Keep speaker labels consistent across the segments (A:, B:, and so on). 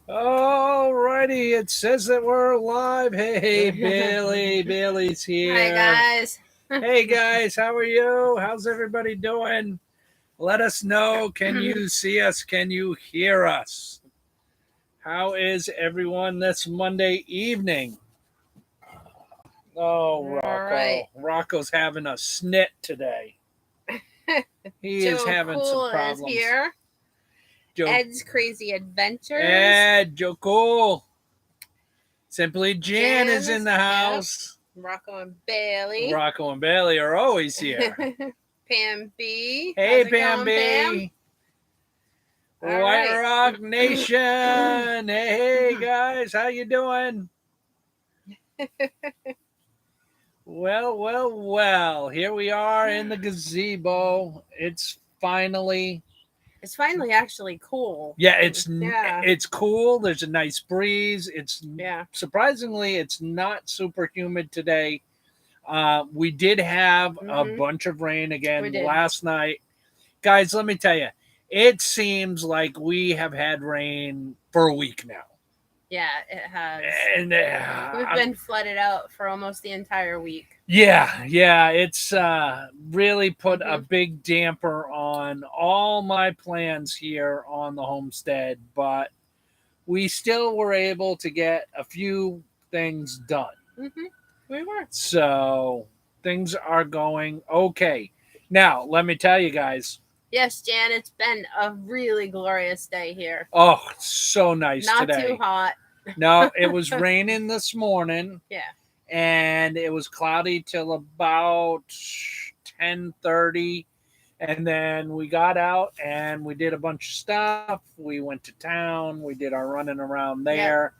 A: All righty, it says that we're live. Hey, Bailey's
B: Hi
A: here.
B: guys.
A: Hey, guys, how are you? How's everybody doing? Let us know. Can you see us? Can you hear us? How is everyone this Monday evening? Oh,
B: All right.
A: Rocco's having a snit today. He is
B: Joe
A: having some
B: Cool is
A: problems.
B: here.
A: Joe,
B: Ed's Crazy Adventures.
A: Joe Cool. Simply Jan is in
B: Jan.
A: the
B: Yep.
A: house.
B: Rocco and Bailey.
A: Rocco and Bailey are always here.
B: Pam B.
A: Hey,
B: How's it
A: Pam
B: going, Pam?
A: B.
B: All
A: White
B: right.
A: Rock Nation. Hey, guys, how you doing? Well. Here we are in the gazebo.
B: It's finally actually cool.
A: Yeah,
B: Yeah.
A: it's cool. There's a nice breeze.
B: Yeah.
A: Surprisingly, it's not super humid today. We did have a
B: Mhm.
A: bunch of rain
B: We
A: again
B: did.
A: last night. Guys, let me tell you, it seems like we have had rain for a week now.
B: Yeah, it has.
A: And
B: We've been flooded out for almost the entire week.
A: yeah, it's really put a
B: Mhm.
A: big damper on all my plans here on the homestead, but we still were able to get a few things done.
B: Mhm. We were.
A: So things are going okay. Now, let me tell you guys.
B: Yes, Jan, it's been a really glorious day here.
A: Oh, so nice
B: Not too
A: today.
B: hot.
A: No, it was raining this morning
B: Yeah.
A: and it was cloudy till about 10:30, and then we got out and we did a bunch of stuff. We went to town, we did our running around
B: Yep.
A: there.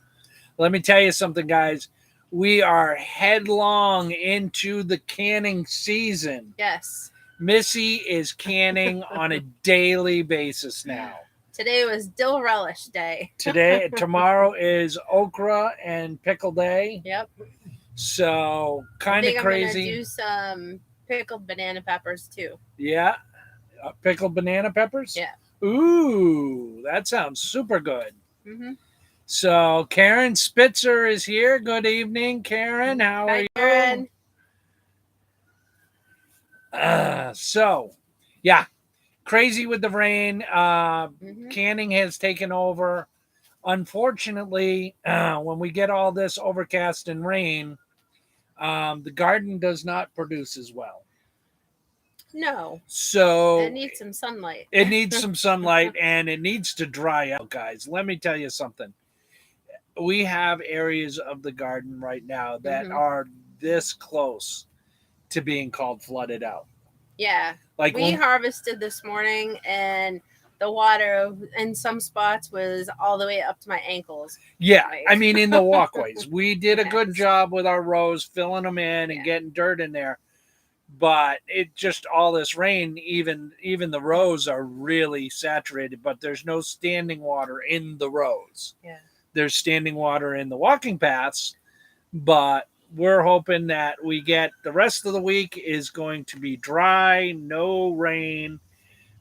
A: Let me tell you something, guys. We are headlong into the canning season.
B: Yes.
A: Missy is canning on a daily basis now.
B: Today was dill relish day.
A: Tomorrow is okra and pickle day.
B: Yep.
A: So
B: I
A: kind of
B: think I'm gonna
A: crazy.
B: do some pickled banana peppers too.
A: Yeah, pickled banana peppers.
B: Yeah.
A: Ooh, that sounds super good.
B: Mhm.
A: So Karen Spitzer is here. Good evening, Karen. How are
B: Hi,
A: you?
B: Karen.
A: So, yeah, crazy with the rain.
B: Mhm.
A: Canning has taken over. Unfortunately, when we get all this overcast and rain, the garden does not produce as well.
B: No, it
A: So
B: needs some sunlight.
A: it needs some sunlight and it needs to dry out, guys. Let me tell you something. We have areas of the garden right now that
B: Mhm.
A: are this close to being called flooded out.
B: Yeah.
A: Like
B: We
A: when,
B: harvested this morning and the water in some spots was all the way up to my ankles.
A: yeah,
B: Like
A: I mean, in the walkways, we did a good
B: yes.
A: job with our rows, filling them in and
B: Yeah.
A: getting dirt in there. But it just all this rain, even the rows are really saturated. But there's no standing water in the rows.
B: Yeah.
A: There's standing water in the walking paths, but we're hoping that we get the rest of the week is going to be dry, no rain,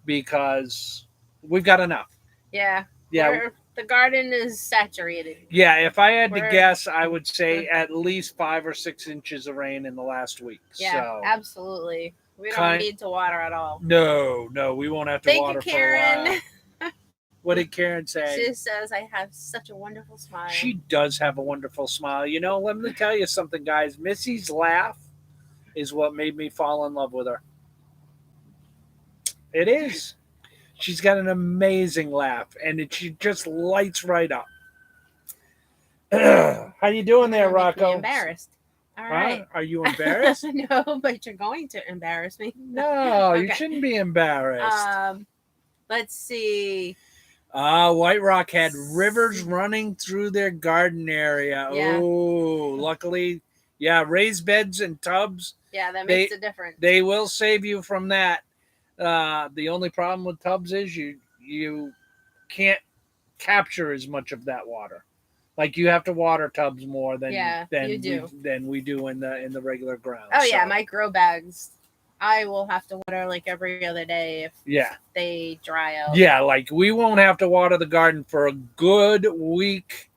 A: because we've got enough.
B: Yeah.
A: Yeah,
B: We're the garden is saturated.
A: yeah. If I had to
B: We're
A: guess, I would say at least 5 or 6 inches of rain in the last week.
B: yeah,
A: So
B: absolutely. We don't
A: kind.
B: need to water at all.
A: No, we won't have to
B: Thank you,
A: water for a
B: Karen.
A: while. What did Karen say?
B: She says I have such a wonderful smile.
A: She does have a wonderful smile. You know, let me tell you something, guys. Missy's laugh is what made me fall in love with her. It is. She's got an amazing laugh, and she just lights right up. How you doing
B: You're
A: there,
B: gonna make me
A: Rocco?
B: embarrassed. All
A: Huh?
B: right.
A: Are you embarrassed?
B: No, but you're going to embarrass me.
A: No, you
B: Okay.
A: shouldn't be embarrassed.
B: Let's see.
A: White Rock had rivers running through their garden area.
B: Yeah.
A: Oh, luckily, yeah, raised beds and tubs.
B: Yeah, that
A: They
B: makes a difference.
A: they will save you from that. The only problem with tubs is you can't capture as much of that water. Like you have to water tubs more
B: Yeah, you do.
A: than we do in the regular ground.
B: Oh yeah,
A: So
B: my grow bags I will have to water like every other day if
A: Yeah.
B: they dry out.
A: Yeah, like we won't have to water the garden for a good week,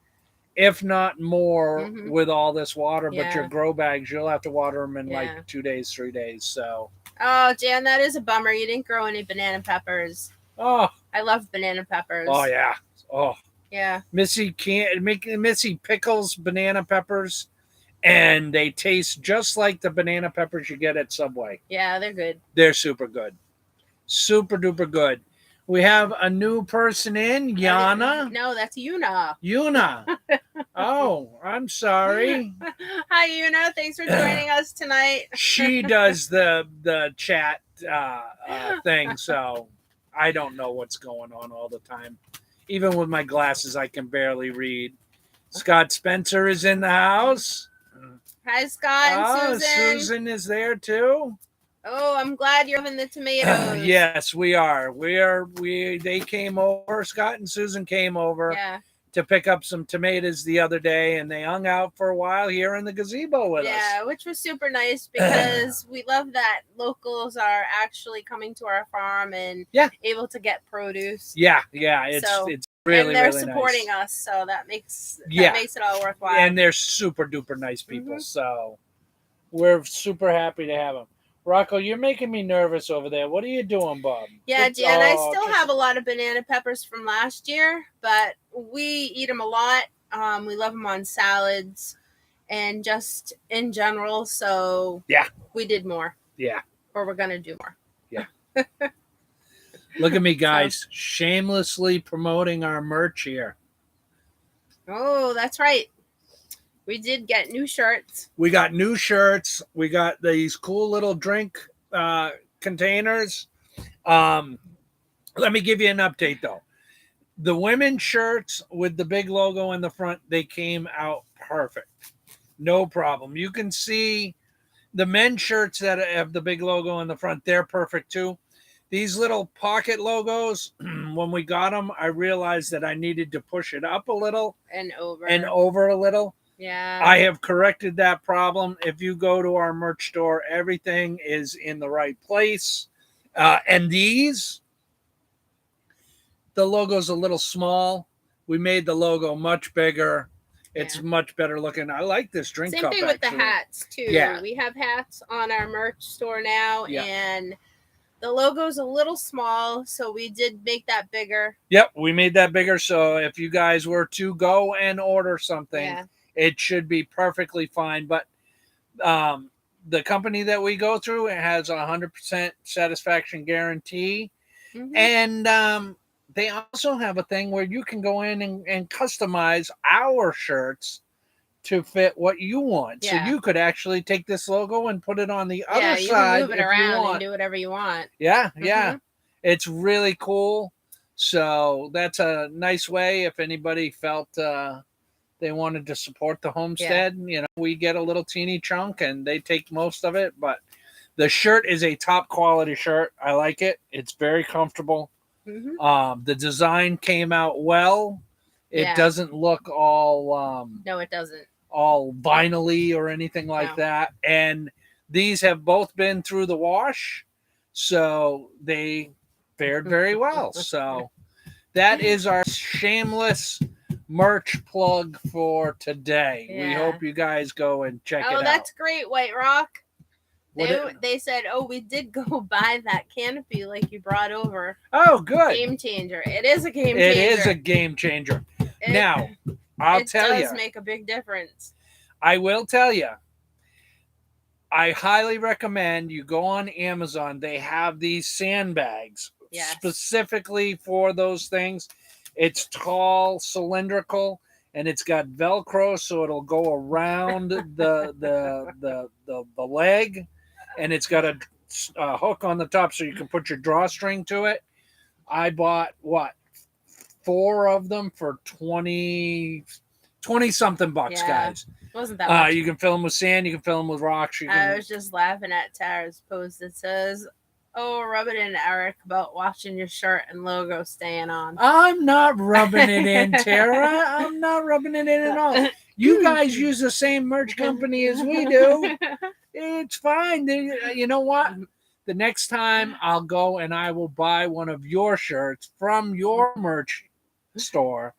A: if not more, with all this water. But your
B: Yeah.
A: grow bags, you'll have to water them in
B: Yeah.
A: like 2 days, 3 days. So,
B: Oh, Jan, that is a bummer. You didn't grow any banana peppers.
A: oh,
B: I love banana peppers.
A: oh yeah, oh
B: Yeah.
A: Missy pickles banana peppers, and they taste just like the banana peppers you get at Subway.
B: Yeah, they're good.
A: They're super good, super duper good. We have a new person in, Yana.
B: No, that's Yuna.
A: Yuna. Oh, I'm sorry.
B: Hi, Yuna. Thanks for joining us tonight.
A: She does the chat thing, so I don't know what's going on all the time. Even with my glasses, I can barely read. Scott Spencer is in the house.
B: Hi, Scott and Susan.
A: Susan is there too.
B: Oh, I'm glad you're loving the tomatoes.
A: Yes, we are. They came over. Scott and Susan came over to pick up some tomatoes the other day, and they hung out for a while here in the gazebo with us.
B: Yeah, which was super nice because we love that locals are actually coming to our farm and able to get produce.
A: Yeah, it's really,
B: and they're
A: really
B: supporting
A: nice.
B: us, so that makes it all worthwhile.
A: And they're super duper nice people, so we're super happy to have them. Rocco, you're making me nervous over there. What are you doing, Bob?
B: Yeah, Jan, I still have a lot of banana peppers from last year, but we eat them a lot. We love them on salads and just in general. So we did more.
A: Yeah.
B: Or we're going to do more.
A: Yeah. Look at me, guys. Shamelessly promoting our merch here.
B: Oh, that's right. We did get new shirts.
A: We got new shirts. We got these cool little drink containers. Let me give you an update, though. The women's shirts with the big logo in the front, they came out perfect. No problem. You can see the men's shirts that have the big logo in the front, they're perfect too. These little pocket logos, when we got them, I realized that I needed to push it up a little
B: and
A: over a little.
B: Yeah.
A: I have corrected that problem. If you go to our merch store, everything is in the right place. And these, the logo's a little small. We made the logo much bigger. It's much better looking. I like this drink cup.
B: Same thing with the hats, too.
A: Yeah.
B: We have hats on our merch store now, and the logo's a little small, so we did make that bigger.
A: Yep, we made that bigger. So if you guys were to go and order something, it should be perfectly fine. But the company that we go through, it has a 100% satisfaction guarantee. And they also have a thing where you can go in and customize our shirts to fit what you want. So you could actually take this logo and put it on the other side.
B: Yeah, you can move it around and do whatever you want.
A: Yeah, yeah. It's really cool. So that's a nice way if anybody felt they wanted to support the homestead. You know, we get a little teeny chunk and they take most of it. But the shirt is a top quality shirt. I like it. It's very comfortable. The design came out well. It doesn't look all
B: no, it doesn't.
A: All vinyl-y or anything like that. And these have both been through the wash, so they fared very well. So that is our shameless merch plug for today. We hope you guys go and check it out.
B: Oh, that's great, White Rock. They said, we did go buy that canopy like you brought over.
A: Oh, good.
B: Game changer. It is a game changer.
A: It is a game changer. Now, I'll tell you.
B: It does make a big difference.
A: I will tell you. I highly recommend you go on Amazon. They have these sandbags specifically for those things. It's tall, cylindrical, and it's got Velcro, so it'll go around the leg, and it's got a hook on the top so you can put your drawstring to it. I bought 4 of them for 20 something bucks, guys.
B: Wasn't that much.
A: You can fill them with sand, you can fill them with rocks.
B: I was just laughing at Tara's post that says, rub it in, Eric, about watching your shirt and logo staying on.
A: I'm not rubbing it in, Tara. I'm not rubbing it in at all. You guys use the same merch company as we do. It's fine. You know what? the next time I'll go and I will buy one of your shirts from your merch store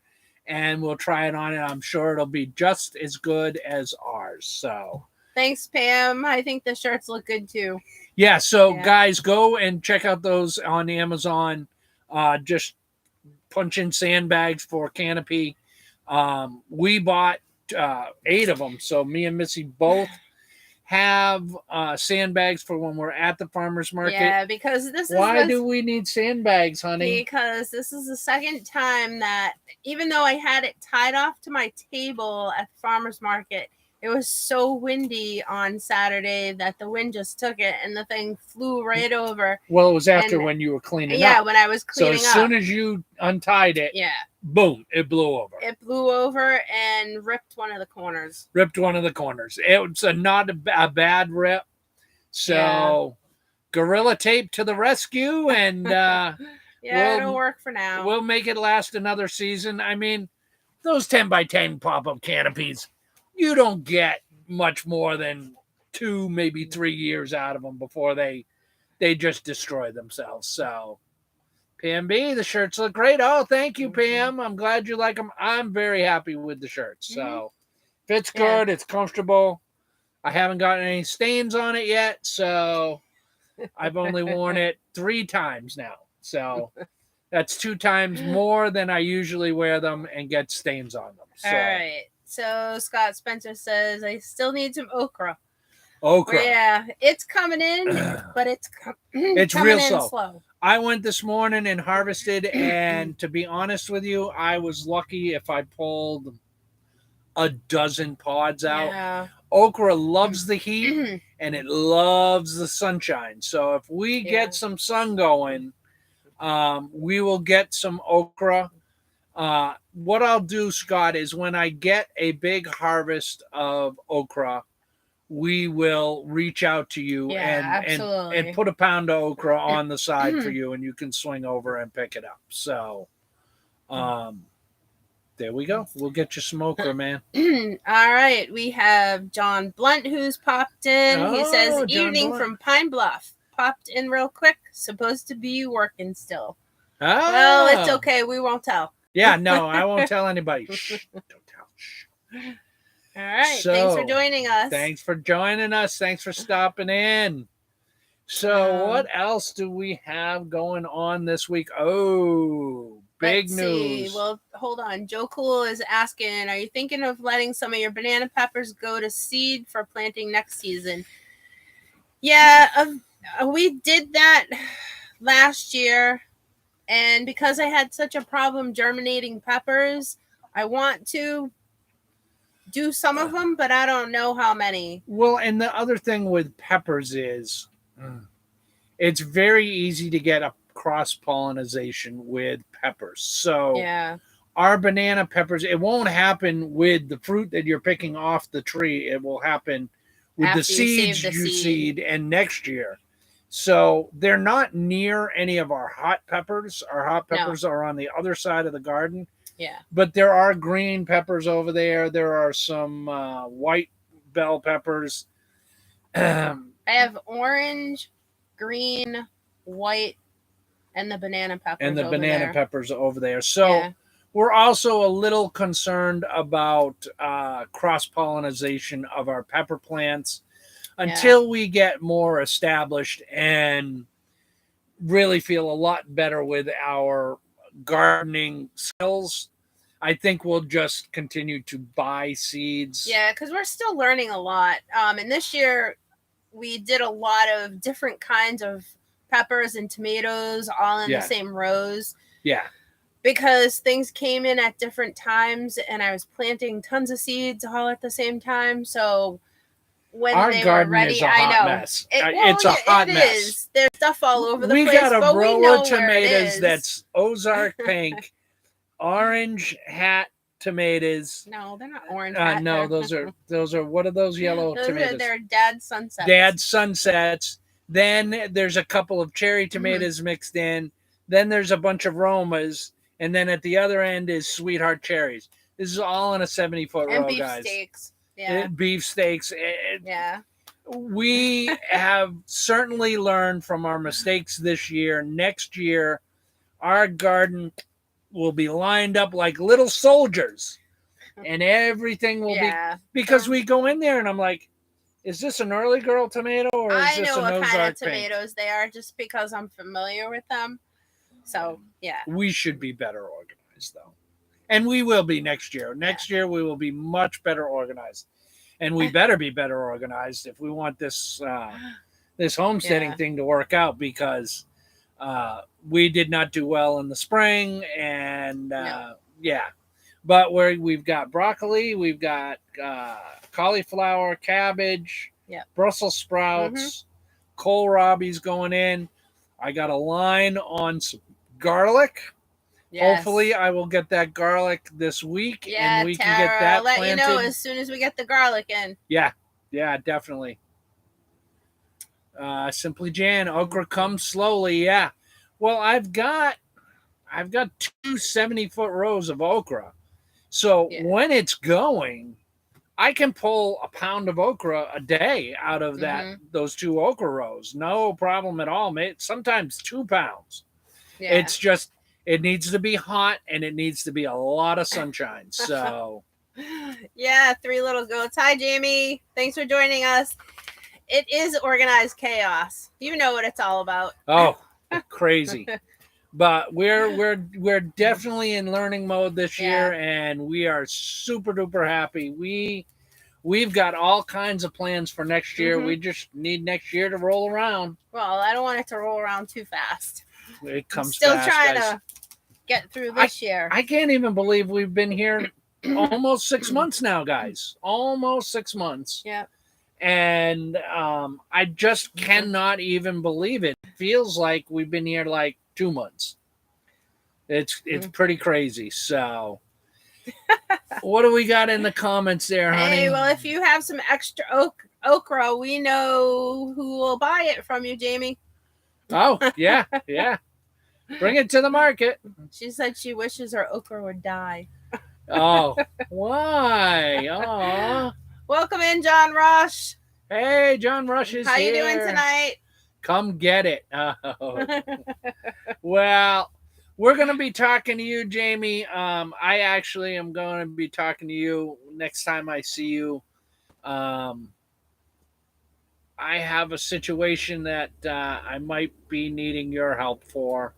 A: and we'll try it on, and I'm sure it'll be just as good as ours. So
B: thanks, Pam. I think the shirts look good too.
A: Yeah, so guys, go and check out those on Amazon. Just punch in sandbags for canopy. We bought 8 of them, so me and Missy both have sandbags for when we're at the farmer's market.
B: Yeah, because
A: Why do we need sandbags, honey?
B: Because this is the second time that, even though I had it tied off to my table at the farmer's market, it was so windy on Saturday that the wind just took it and the thing flew right over.
A: Well, it was after when you were cleaning up.
B: Yeah, when I was cleaning up.
A: So as soon as you untied it, boom, it blew over.
B: It blew over and ripped one of the corners.
A: It was not a bad rip. So Gorilla Tape to the rescue, and
B: it'll work for now.
A: We'll make it last another season. I mean, those 10x10 pop-up canopies, you don't get much more than 2, maybe 3 years out of them before they just destroy themselves. So, Pam B, the shirts look great. Oh, thank you, Pam. I'm glad you like them. I'm very happy with the shirts. So, fits good. It's comfortable. I haven't gotten any stains on it yet, so I've only worn it 3 times now. So, that's 2 times more than I usually wear them and get stains on them. So.
B: All right. So Scott Spencer says, I still need some okra.
A: Okra.
B: Yeah, it's coming in, but it's coming
A: real
B: in slow.
A: I went this morning and harvested, and to be honest with you, I was lucky if I pulled a dozen pods out.
B: Yeah.
A: Okra loves the heat, and it loves the sunshine. So if we get some sun going, we will get some okra. What I'll do, Scott, is when I get a big harvest of okra, we will reach out to you and put a pound of okra on the side for you, and you can swing over and pick it up. So, there we go. We'll get you some okra, man.
B: All right. We have John Blunt who's popped in. He says, evening from Pine Bluff. Popped in real quick. Supposed to be working still. Well, it's okay. We won't tell.
A: Yeah, no, I won't tell anybody. Shh, don't tell. Shh.
B: All right. So, thanks for joining us.
A: Thanks for joining us. Thanks for stopping in. So, what else do we have going on this week? Oh, big news.
B: Well, hold on. Joe Cool is asking, are you thinking of letting some of your banana peppers go to seed for planting next season? Yeah, we did that last year. And because I had such a problem germinating peppers, I want to do some of them, but I don't know how many.
A: Well, and the other thing with peppers is it's very easy to get a cross-pollination with peppers. So our banana peppers, it won't happen with the fruit that you're picking off the tree. It will happen with
B: after
A: the seeds you seed and next year. So they're not near any of our hot peppers. Our hot peppers are on the other side of the garden.
B: Yeah.
A: But there are green peppers over there. There are some white bell peppers.
B: I have orange, green, white, and the banana peppers.
A: Over there. So we're also a little concerned about cross-pollination of our pepper plants. Until we get more established and really feel a lot better with our gardening skills, I think we'll just continue to buy seeds.
B: Yeah, because we're still learning a lot. And this year we did a lot of different kinds of peppers and tomatoes all in the same rows.
A: Yeah.
B: Because things came in at different times and I was planting tons of seeds all at the same time. So when
A: our
B: they
A: garden
B: were ready,
A: is a hot mess. It's a hot mess.
B: There's stuff all over the place.
A: We got a row of tomatoes that's Ozark pink, orange hat tomatoes.
B: No, they're not orange hat.
A: No, those are what are those yellow tomatoes?
B: They're Dad's Sunsets.
A: Dad's Sunsets. Then there's a couple of cherry tomatoes mixed in. Then there's a bunch of Romas, and then at the other end is Sweetheart cherries. This is all in a 70-foot row,
B: beef
A: guys.
B: Steaks. Yeah.
A: Beef steaks. We have certainly learned from our mistakes this year. Next year, our garden will be lined up like little soldiers, and everything will be, because we go in there and I'm like, is this an early girl tomato or is this a
B: what kind of
A: Ozark
B: tomatoes they are just because I'm familiar with them. So, yeah.
A: We should be better organized, though. And we will be next year. Next year, we will be much better organized. And we better be better organized if we want this this homesteading thing to work out, because we did not do well in the spring. And, but we've got broccoli, we've got cauliflower, cabbage, Brussels sprouts, kohlrabi's going in. I got a line on some garlic. Yes. Hopefully, I will get that garlic this week, and we can get that planted. I'll let you know
B: as soon as we get the garlic in.
A: Yeah, definitely. Simply Jan, okra comes slowly. Yeah. Well, I've got 2 70-foot rows of okra, so when it's going, I can pull a pound of okra a day out of those 2 okra rows. No problem at all, mate. Sometimes 2 pounds. Yeah. It's just, it needs to be hot and it needs to be a lot of sunshine. So,
B: 3 little goats. Hi, Jamie. Thanks for joining us. It is organized chaos. You know what it's all about.
A: Oh, crazy. But we're definitely in learning mode this year, and we are super duper happy. We've got all kinds of plans for next year. We just need next year to roll around.
B: Well, I don't want it to roll around too fast.
A: It comes
B: still
A: fast,
B: trying
A: guys.
B: to get through this year.
A: I can't even believe we've been here almost 6 months now, guys. Almost 6 months.
B: Yeah.
A: And I just cannot even believe it. It feels like we've been here like 2 months. It's pretty crazy. So, what do we got in the comments there, honey?
B: Hey, well, if you have some extra okra, we know who will buy it from you, Jamie.
A: Oh, yeah. Bring it to the market.
B: She said she wishes her okra would die.
A: Oh, why? Aw.
B: Welcome in, John Rush.
A: Hey, John Rush is here.
B: How you doing tonight?
A: Come get it. Oh. Well, we're going to be talking to you, Jamie. I actually am going to be talking to you next time I see you. I have a situation that I might be needing your help for.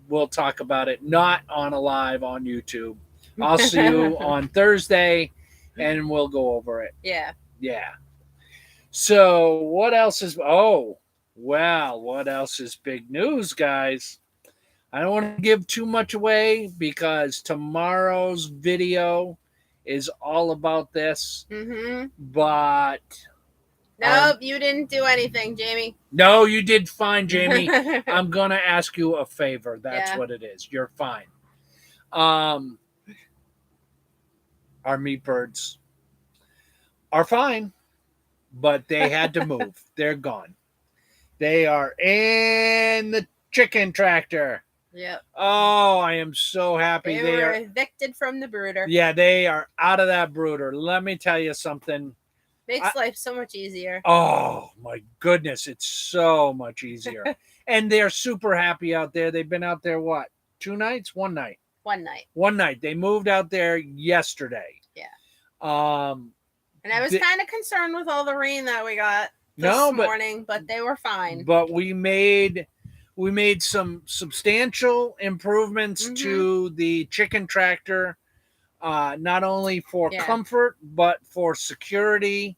A: We'll talk about it, not on a live on YouTube. I'll see you on Thursday, and we'll go over it.
B: Yeah.
A: So what else is? Oh, well, what else is big news, guys? I don't want to give too much away because tomorrow's video is all about this. But
B: nope, you didn't do anything, Jamie.
A: No, you did fine, Jamie. I'm gonna ask you a favor. That's what it is. You're fine. Our meat birds are fine, but they had to move. They're gone. They are in the chicken tractor.
B: Yep.
A: Oh, I am so happy.
B: They were evicted from the brooder.
A: Yeah, they are out of that brooder. Let me tell you something.
B: Makes life so much easier.
A: Oh, my goodness. It's so much easier. And they're super happy out there. They've been out there, what, 2 nights? 1 night?
B: 1 night.
A: 1 night. They moved out there yesterday.
B: Yeah.
A: And
B: I was kind of concerned with all the rain that we got this morning, but they were fine.
A: But we made some substantial improvements to the chicken tractor, not only for comfort, but for security.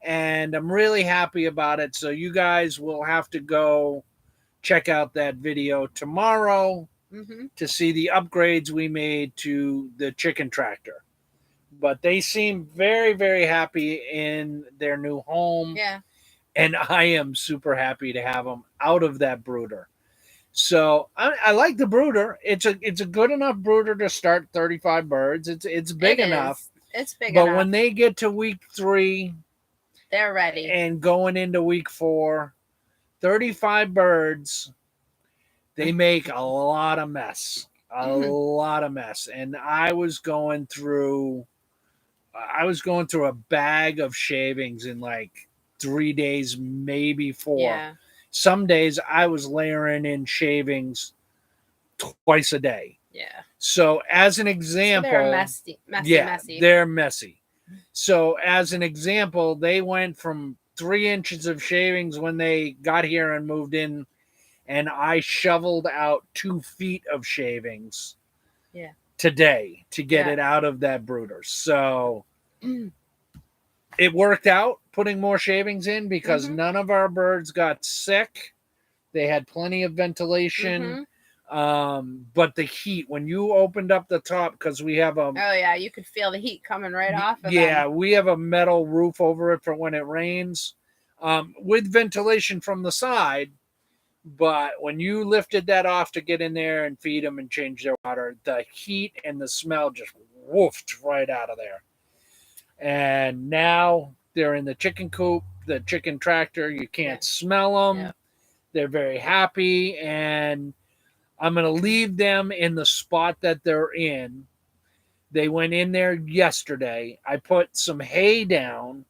A: And I'm really happy about it. So you guys will have to go check out that video tomorrow to see the upgrades we made to the chicken tractor. But they seem very, very happy in their new home.
B: Yeah.
A: And I am super happy to have them out of that brooder. So I like the brooder. It's a good enough brooder to start 35 birds. It's big enough.
B: It's big enough.
A: But when they get to week 3,
B: they're ready.
A: And going into week 4, 35 birds, they make a lot of mess. A lot of mess. And I was going through I was going through a bag of shavings in like 3 days, maybe 4.
B: Yeah.
A: Some days I was layering in shavings twice a day.
B: Yeah.
A: So as an
B: So
A: example,
B: they're messy.
A: they're messy. So as an example, they went from 3 inches of shavings when they got here and moved in, and I shoveled out 2 feet of shavings.
B: Yeah.
A: Today to get it out of that brooder. So it worked out putting more shavings in because none of our birds got sick. They had plenty of ventilation. But the heat, when you opened up the top, because we have a...
B: Oh, yeah, you could feel the heat coming right off of them.
A: we have a metal roof over it for when it rains, with ventilation from the side. But when you lifted that off to get in there and feed them and change their water, the heat and the smell just woofed right out of there. And now they're in the chicken coop, the chicken tractor. You can't smell them.
B: Yeah.
A: They're very happy. And I'm going to leave them in the spot that they're in. They went in there yesterday. I put some hay down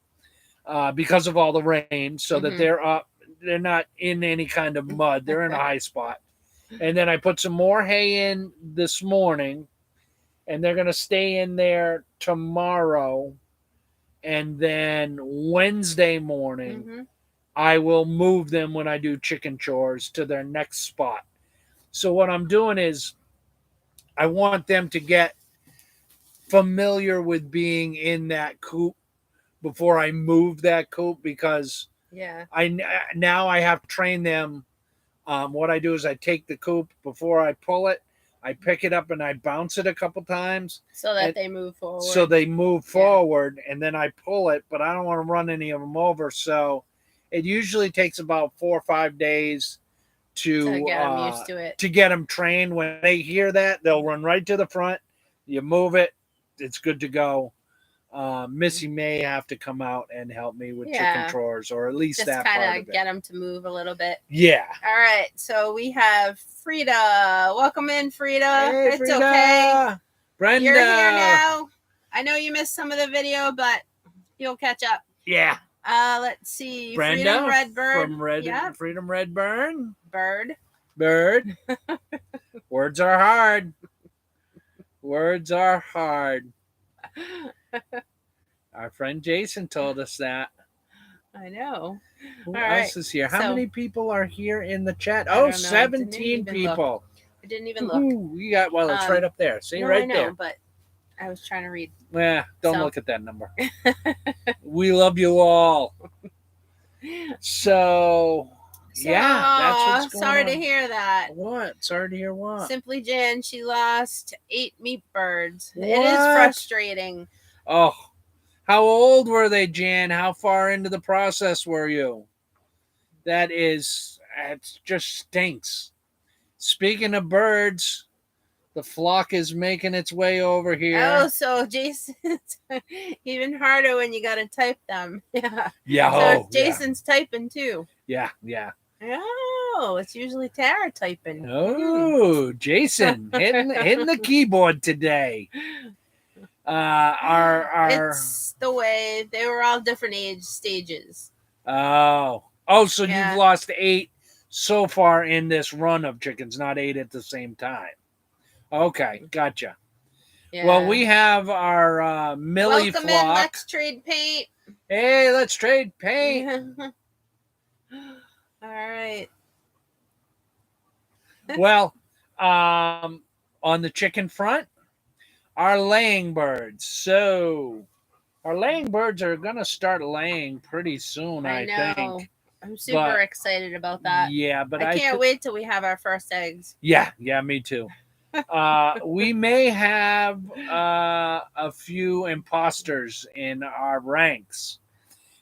A: because of all the rain so that they're up. They're not in any kind of mud. They're in a high spot. And then I put some more hay in this morning, and they're going to stay in there tomorrow. And then Wednesday morning, I will move them when I do chicken chores to their next spot. So what I'm doing is I want them to get familiar with being in that coop before I move that coop, because now I have to train them. What I do is I take the coop before I pull it. I pick it up and I bounce it a couple times.
B: So that they move forward.
A: So they move forward, and then I pull it, but I don't want to run any of them over. So it usually takes about 4 or 5 days to
B: get them used to it.
A: To get them trained. When they hear that, they'll run right to the front. You move it. It's good to go. Missy may have to come out and help me with chicken chores, or at least
B: just
A: that part of it.
B: Just kind of get them to move a little bit.
A: Yeah.
B: All right. So we have Frida. Welcome in, Frida.
A: Hey,
B: it's
A: Frida.
B: Okay.
A: Brenda.
B: You're here now. I know you missed some of the video, but you'll catch up.
A: Yeah.
B: Let's see.
A: Brenda
B: Freedom Redbird.
A: From Freedom Redburn.
B: Bird.
A: Words are hard. Words are hard. Our friend Jason told us that.
B: I know.
A: Who else is here? How many people are here in the chat? Oh, 17 people.
B: I didn't even look.
A: We got, it's right up there. See, right there.
B: But I was trying to read.
A: Yeah, don't look at that number. We love you all. So that's what's going
B: sorry
A: on.
B: to hear that.
A: What? Sorry to hear what?
B: Simply Jen, she lost 8 meat birds.
A: What?
B: It is frustrating.
A: Oh, how old were they, Jan? How far into the process were you? It just stinks. Speaking of birds, the flock is making its way over here.
B: Oh, so Jason, even harder when you got to type them. Yeah.
A: Yeah.
B: So Jason's typing too.
A: Yeah.
B: Oh, it's usually Tara typing.
A: Oh, Jason hitting the keyboard today.
B: It's the way they were all different age stages.
A: So you've lost 8 so far in this run of chickens, not 8 at the same time. Okay, gotcha. Yeah. Well, we have our Millie
B: Welcome
A: flock.
B: In, let's trade paint.
A: Hey, let's trade paint.
B: All right.
A: Well, on the chicken front, our laying birds. So our laying birds are going to start laying pretty soon, I think.
B: I'm super excited about that.
A: Yeah, but
B: I can't wait till we have our first eggs.
A: Yeah, me too. We may have a few imposters in our ranks.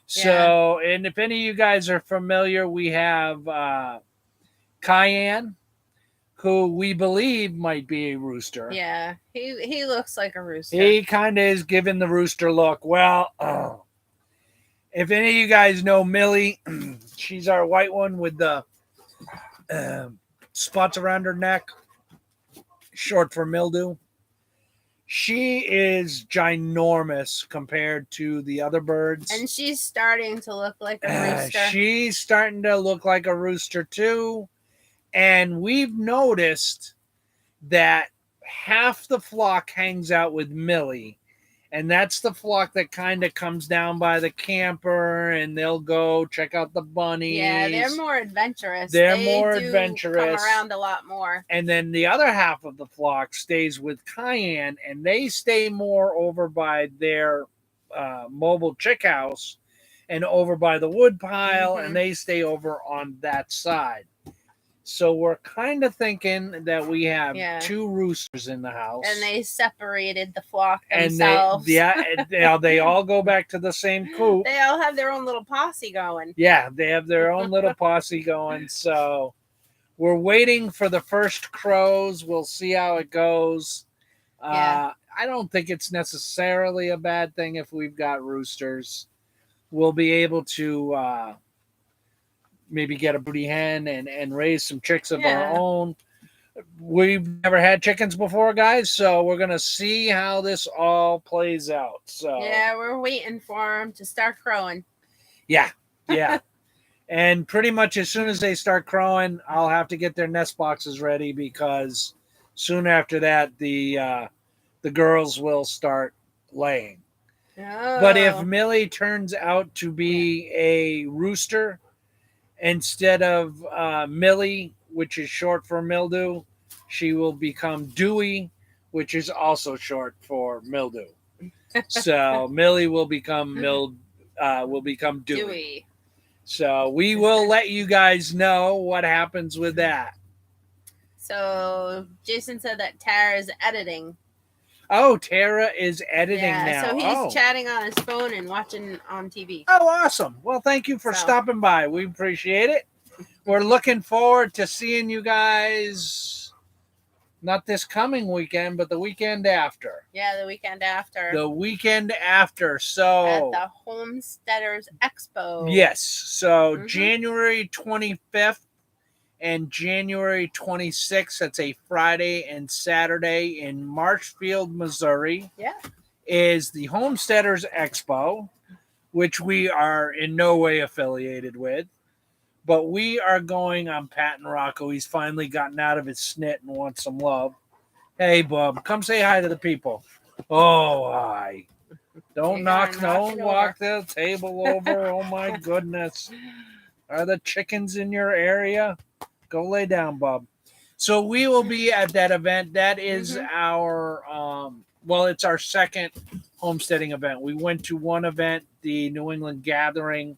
A: So, and if any of you guys are familiar, we have Cayenne, who we believe might be a rooster.
B: Yeah, he looks like a rooster.
A: He kind of is giving the rooster look. Well, if any of you guys know Millie, she's our white one with the spots around her neck, short for mildew. She is ginormous compared to the other birds.
B: And she's starting to look like a rooster.
A: She's starting to look like a rooster too. And we've noticed that half the flock hangs out with Millie. And that's the flock that kind of comes down by the camper and they'll go check out the bunnies.
B: Yeah, they're more adventurous.
A: They're
B: they
A: more
B: do
A: adventurous.
B: Come around a lot more.
A: And then the other half of the flock stays with Cayenne, and they stay more over by their mobile chick house and over by the wood pile, and they stay over on that side. So we're kind of thinking that we have two roosters in the house.
B: And they separated the flock themselves.
A: And they all go back to the same coop.
B: They all have their own little posse going.
A: Yeah, they have their own little posse going. So we're waiting for the first crows. We'll see how it goes. I don't think it's necessarily a bad thing if we've got roosters. We'll be able to maybe get a broody hen and raise some chicks of our own. We've never had chickens before, guys, so we're going to see how this all plays out. So
B: yeah, we're waiting for them to start crowing.
A: Yeah. And pretty much as soon as they start crowing, I'll have to get their nest boxes ready because soon after that, the girls will start laying.
B: Oh.
A: But if Millie turns out to be a rooster instead of Millie, which is short for mildew, she will become Dewey, which is also short for mildew. So Millie will become Dewey. So we will let you guys know what happens with that.
B: So Jason said that Tara is editing.
A: Oh, Tara is editing now.
B: So he's chatting on his phone and watching on TV.
A: Oh, awesome. Well, thank you for stopping by. We appreciate it. We're looking forward to seeing you guys, not this coming weekend, but the weekend after.
B: Yeah, the weekend after.
A: The weekend after. So
B: at the Homesteaders Expo.
A: Yes. So January 25th and January 26th, that's a Friday and Saturday in Marshfield, Missouri.
B: Yeah.
A: Is the Homesteaders Expo, which we are in no way affiliated with. But we are going on Patton Rocco. He's finally gotten out of his snit and wants some love. Hey, bub, come say hi to the people. Oh, hi. Don't knock the table over. Oh, my goodness. Are the chickens in your area? Go lay down, bub. So we will be at that event. That is our, it's our second homesteading event. We went to one event, the New England Gathering,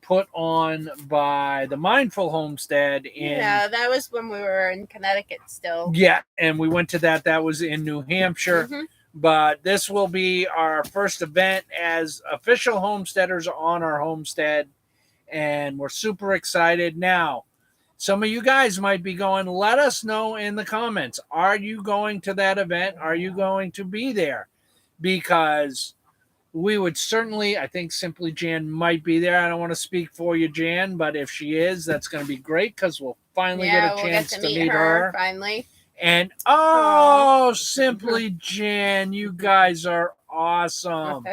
A: put on by the Mindful Homestead.
B: Yeah, that was when we were in Connecticut still.
A: Yeah, and we went to that. That was in New Hampshire. But this will be our first event as official homesteaders on our homestead. And we're super excited. Now, some of you guys might be going, let us know in the comments. Are you going to that event? Are you going to be there? Because we would certainly, I think Simply Jan might be there. I don't want to speak for you, Jan, but if she is, that's going to be great because we'll finally get a chance to meet her.
B: Finally.
A: And, Simply Jan, you guys are awesome.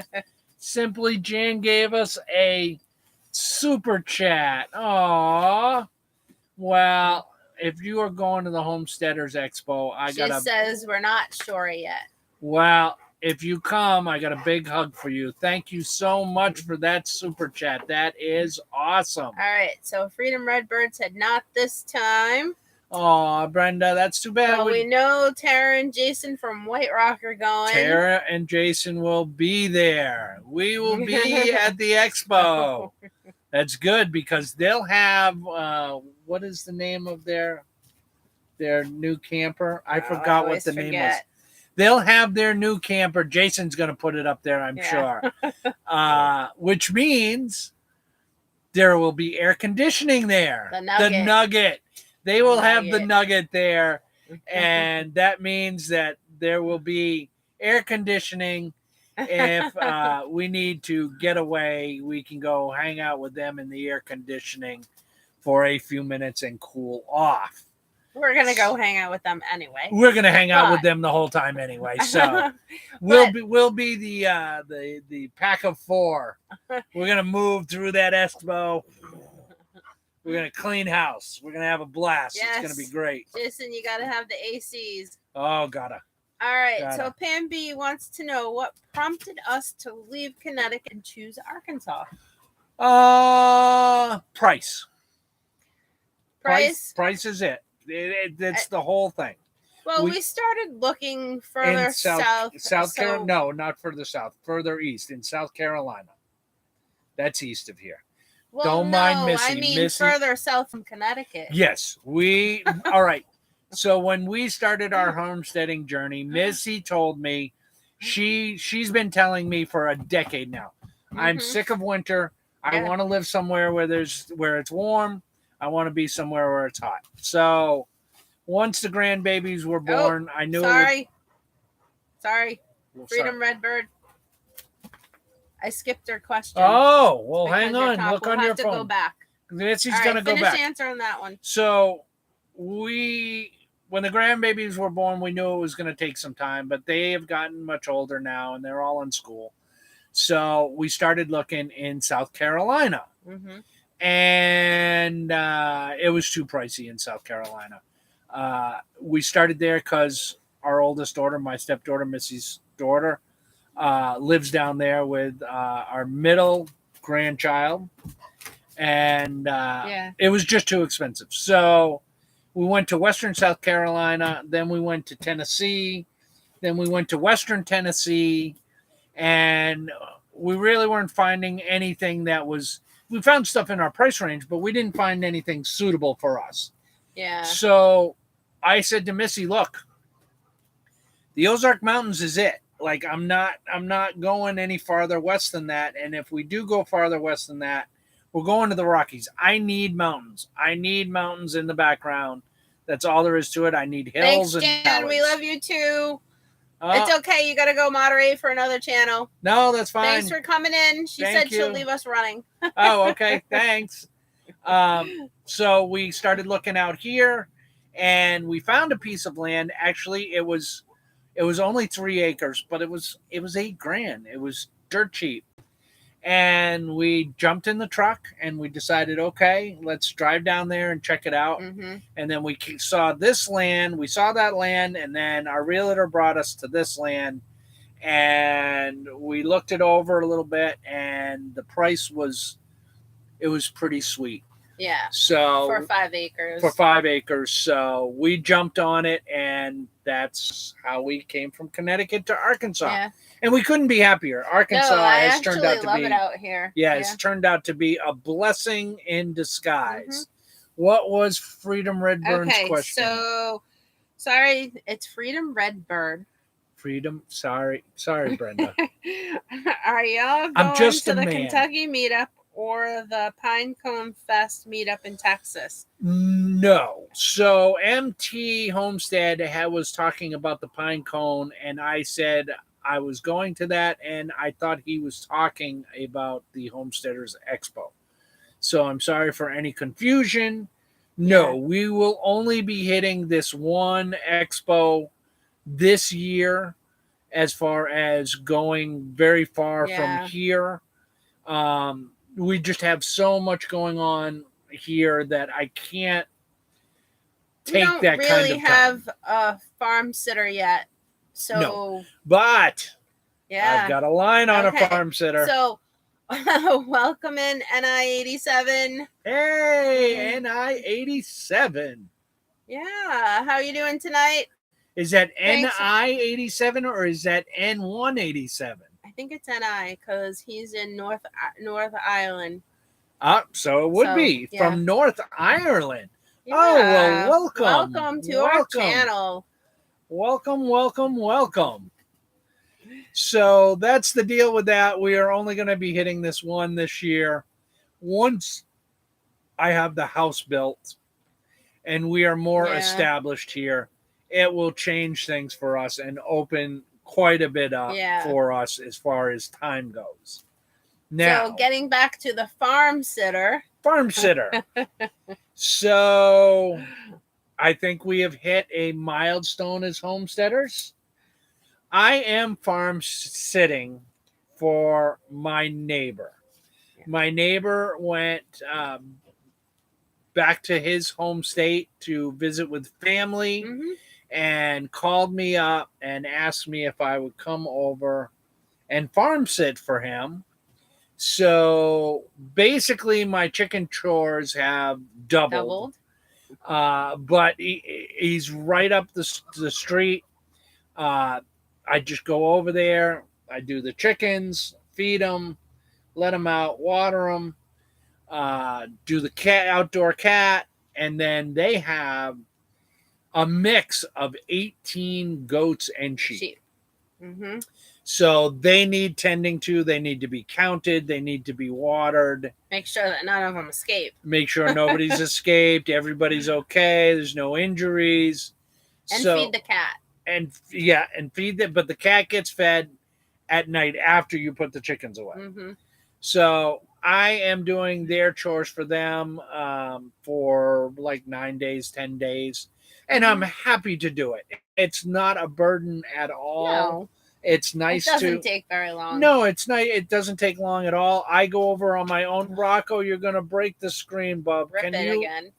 A: Simply Jan gave us a super chat. Aw. Well, if you are going to the Homesteaders Expo, she
B: says we're not sure yet.
A: Well, if you come, I got a big hug for you. Thank you so much for that super chat. That is awesome.
B: All right. So Freedom Redbird said not this time.
A: Oh, Brenda, that's too bad.
B: Well, we know Tara and Jason from White Rock are going.
A: Tara and Jason will be there. We will be at the expo. That's good because they'll have, what is the name of their new camper? I forgot what the name was. They'll have their new camper. Jason's going to put it up there, I'm sure. Which means there will be air conditioning there. The Nugget. They will have the Nugget there. And that means that there will be air conditioning. If we need to get away, we can go hang out with them in the air conditioning for a few minutes and cool off.
B: We're gonna go hang out with them anyway.
A: We're gonna hang out with them the whole time anyway. So we'll be the pack of 4. We're gonna move through that expo. We're gonna clean house. We're gonna have a blast. Yes. It's gonna be great.
B: Jason, you gotta have the ACs.
A: Oh, gotta.
B: All right. So Pam B wants to know what prompted us to leave Connecticut and choose Arkansas.
A: Price.
B: Price.
A: Price is it. It's the whole thing.
B: Well, we started looking further south.
A: No, not further south. Further east in South Carolina. That's east of here.
B: Well,
A: Don't mind Missy.
B: I mean further south from Connecticut.
A: Yes, all right. So when we started our homesteading journey, Missy told me she's been telling me for a decade now. I'm sick of winter. I want to live somewhere where it's warm. I want to be somewhere where it's hot. So once the grandbabies were born, I knew.
B: Sorry. Freedom Redbird. I skipped her question.
A: Oh, well, hang on. Look on your phone.
B: We'll have to go back.
A: Missy's going to go back.
B: Finish answering that one.
A: So when the grandbabies were born, we knew it was going to take some time, but they have gotten much older now, and they're all in school. So we started looking in South Carolina. Mm-hmm. And it was too pricey in South Carolina. We started there because our oldest daughter, my stepdaughter, Missy's daughter, lives down there with our middle grandchild. And it was just too expensive. So we went to Western South Carolina. Then we went to Tennessee. Then we went to Western Tennessee. And we really weren't finding anything that was... We found stuff in our price range, but we didn't find anything suitable for us.
B: Yeah.
A: So I said to Missy, look, the Ozark Mountains is it. Like, I'm not going any farther west than that. And if we do go farther west than that, we're going to the Rockies. I need mountains. I need mountains in the background. That's all there is to it. I need hills.
B: Thanks,
A: and
B: Jan.
A: valleys.
B: We love you too. It's okay. You got to go moderate for another channel.
A: No, that's fine.
B: Thanks for coming in. She said she'll leave us running.
A: Oh, okay. Thanks. So we started looking out here, and we found a piece of land. Actually, it was only 3 acres, but it was $8,000. It was dirt cheap. And we jumped in the truck and we decided, okay, let's drive down there and check it out. Mm-hmm. And then we saw this land, we saw that land, and then our realtor brought us to this land, and we looked it over a little bit, and the price was pretty sweet.
B: Yeah.
A: So
B: for 5 acres.
A: For 5 acres. So we jumped on it, and that's how we came from Connecticut to Arkansas. Yeah. And we couldn't be happier. Arkansas has turned out to be. I love
B: it out here.
A: Yeah, it's turned out to be a blessing in disguise. Mm-hmm. What was Freedom Redbird's question?
B: So sorry, it's Freedom Redbird.
A: Sorry, Brenda.
B: Are y'all going to the Kentucky meetup or the Pine Cone Fest meetup in Texas?
A: No. So MT Homestead was talking about the Pine Cone, and I said I was going to that, and I thought he was talking about the Homesteaders Expo. So I'm sorry for any confusion. No, we will only be hitting this one expo this year as far as going very far from here. We just have so much going on here that I can't take that kind of time. We don't really have
B: a farm sitter yet. So,
A: no. But I've got a line on a farm sitter.
B: So, welcome in NI87.
A: Hey, NI87.
B: Yeah, how are you doing tonight?
A: Is that NI87 or is that N187?
B: I think it's NI because he's in North Ireland.
A: So it would be from North Ireland. Yeah. Oh, well, welcome.
B: Welcome to our channel.
A: Welcome. So that's the deal with that. We are only going to be hitting this one this year. Once I have the house built and we are more established here, it will change things for us and open quite a bit up for us as far as time goes. Now,
B: so getting back to the farm sitter.
A: So I think we have hit a milestone as homesteaders. I am farm sitting for my neighbor. My neighbor went back to his home state to visit with family and called me up and asked me if I would come over and farm sit for him. So basically, my chicken chores have doubled. But he's right up the street. I just go over there. I do the chickens, feed them, let them out, water them, do the outdoor cat, and then they have a mix of 18 goats and sheep.
B: Mm-hmm.
A: So they need tending to. They need to be counted. They need to be watered.
B: Make sure that none of them escape.
A: Make sure nobody's escaped. Everybody's okay. There's no injuries.
B: And feed the cat.
A: And feed them. But the cat gets fed at night after you put the chickens away.
B: Mm-hmm.
A: So I am doing their chores for them for like 9 days, 10 days. And I'm happy to do it. It's not a burden at all.
B: No.
A: It's nice
B: to... It doesn't take very long.
A: No, it's not. It doesn't take long at all. I go over on my own. Rocco, you're going to break the screen, bub.
B: Rip it again.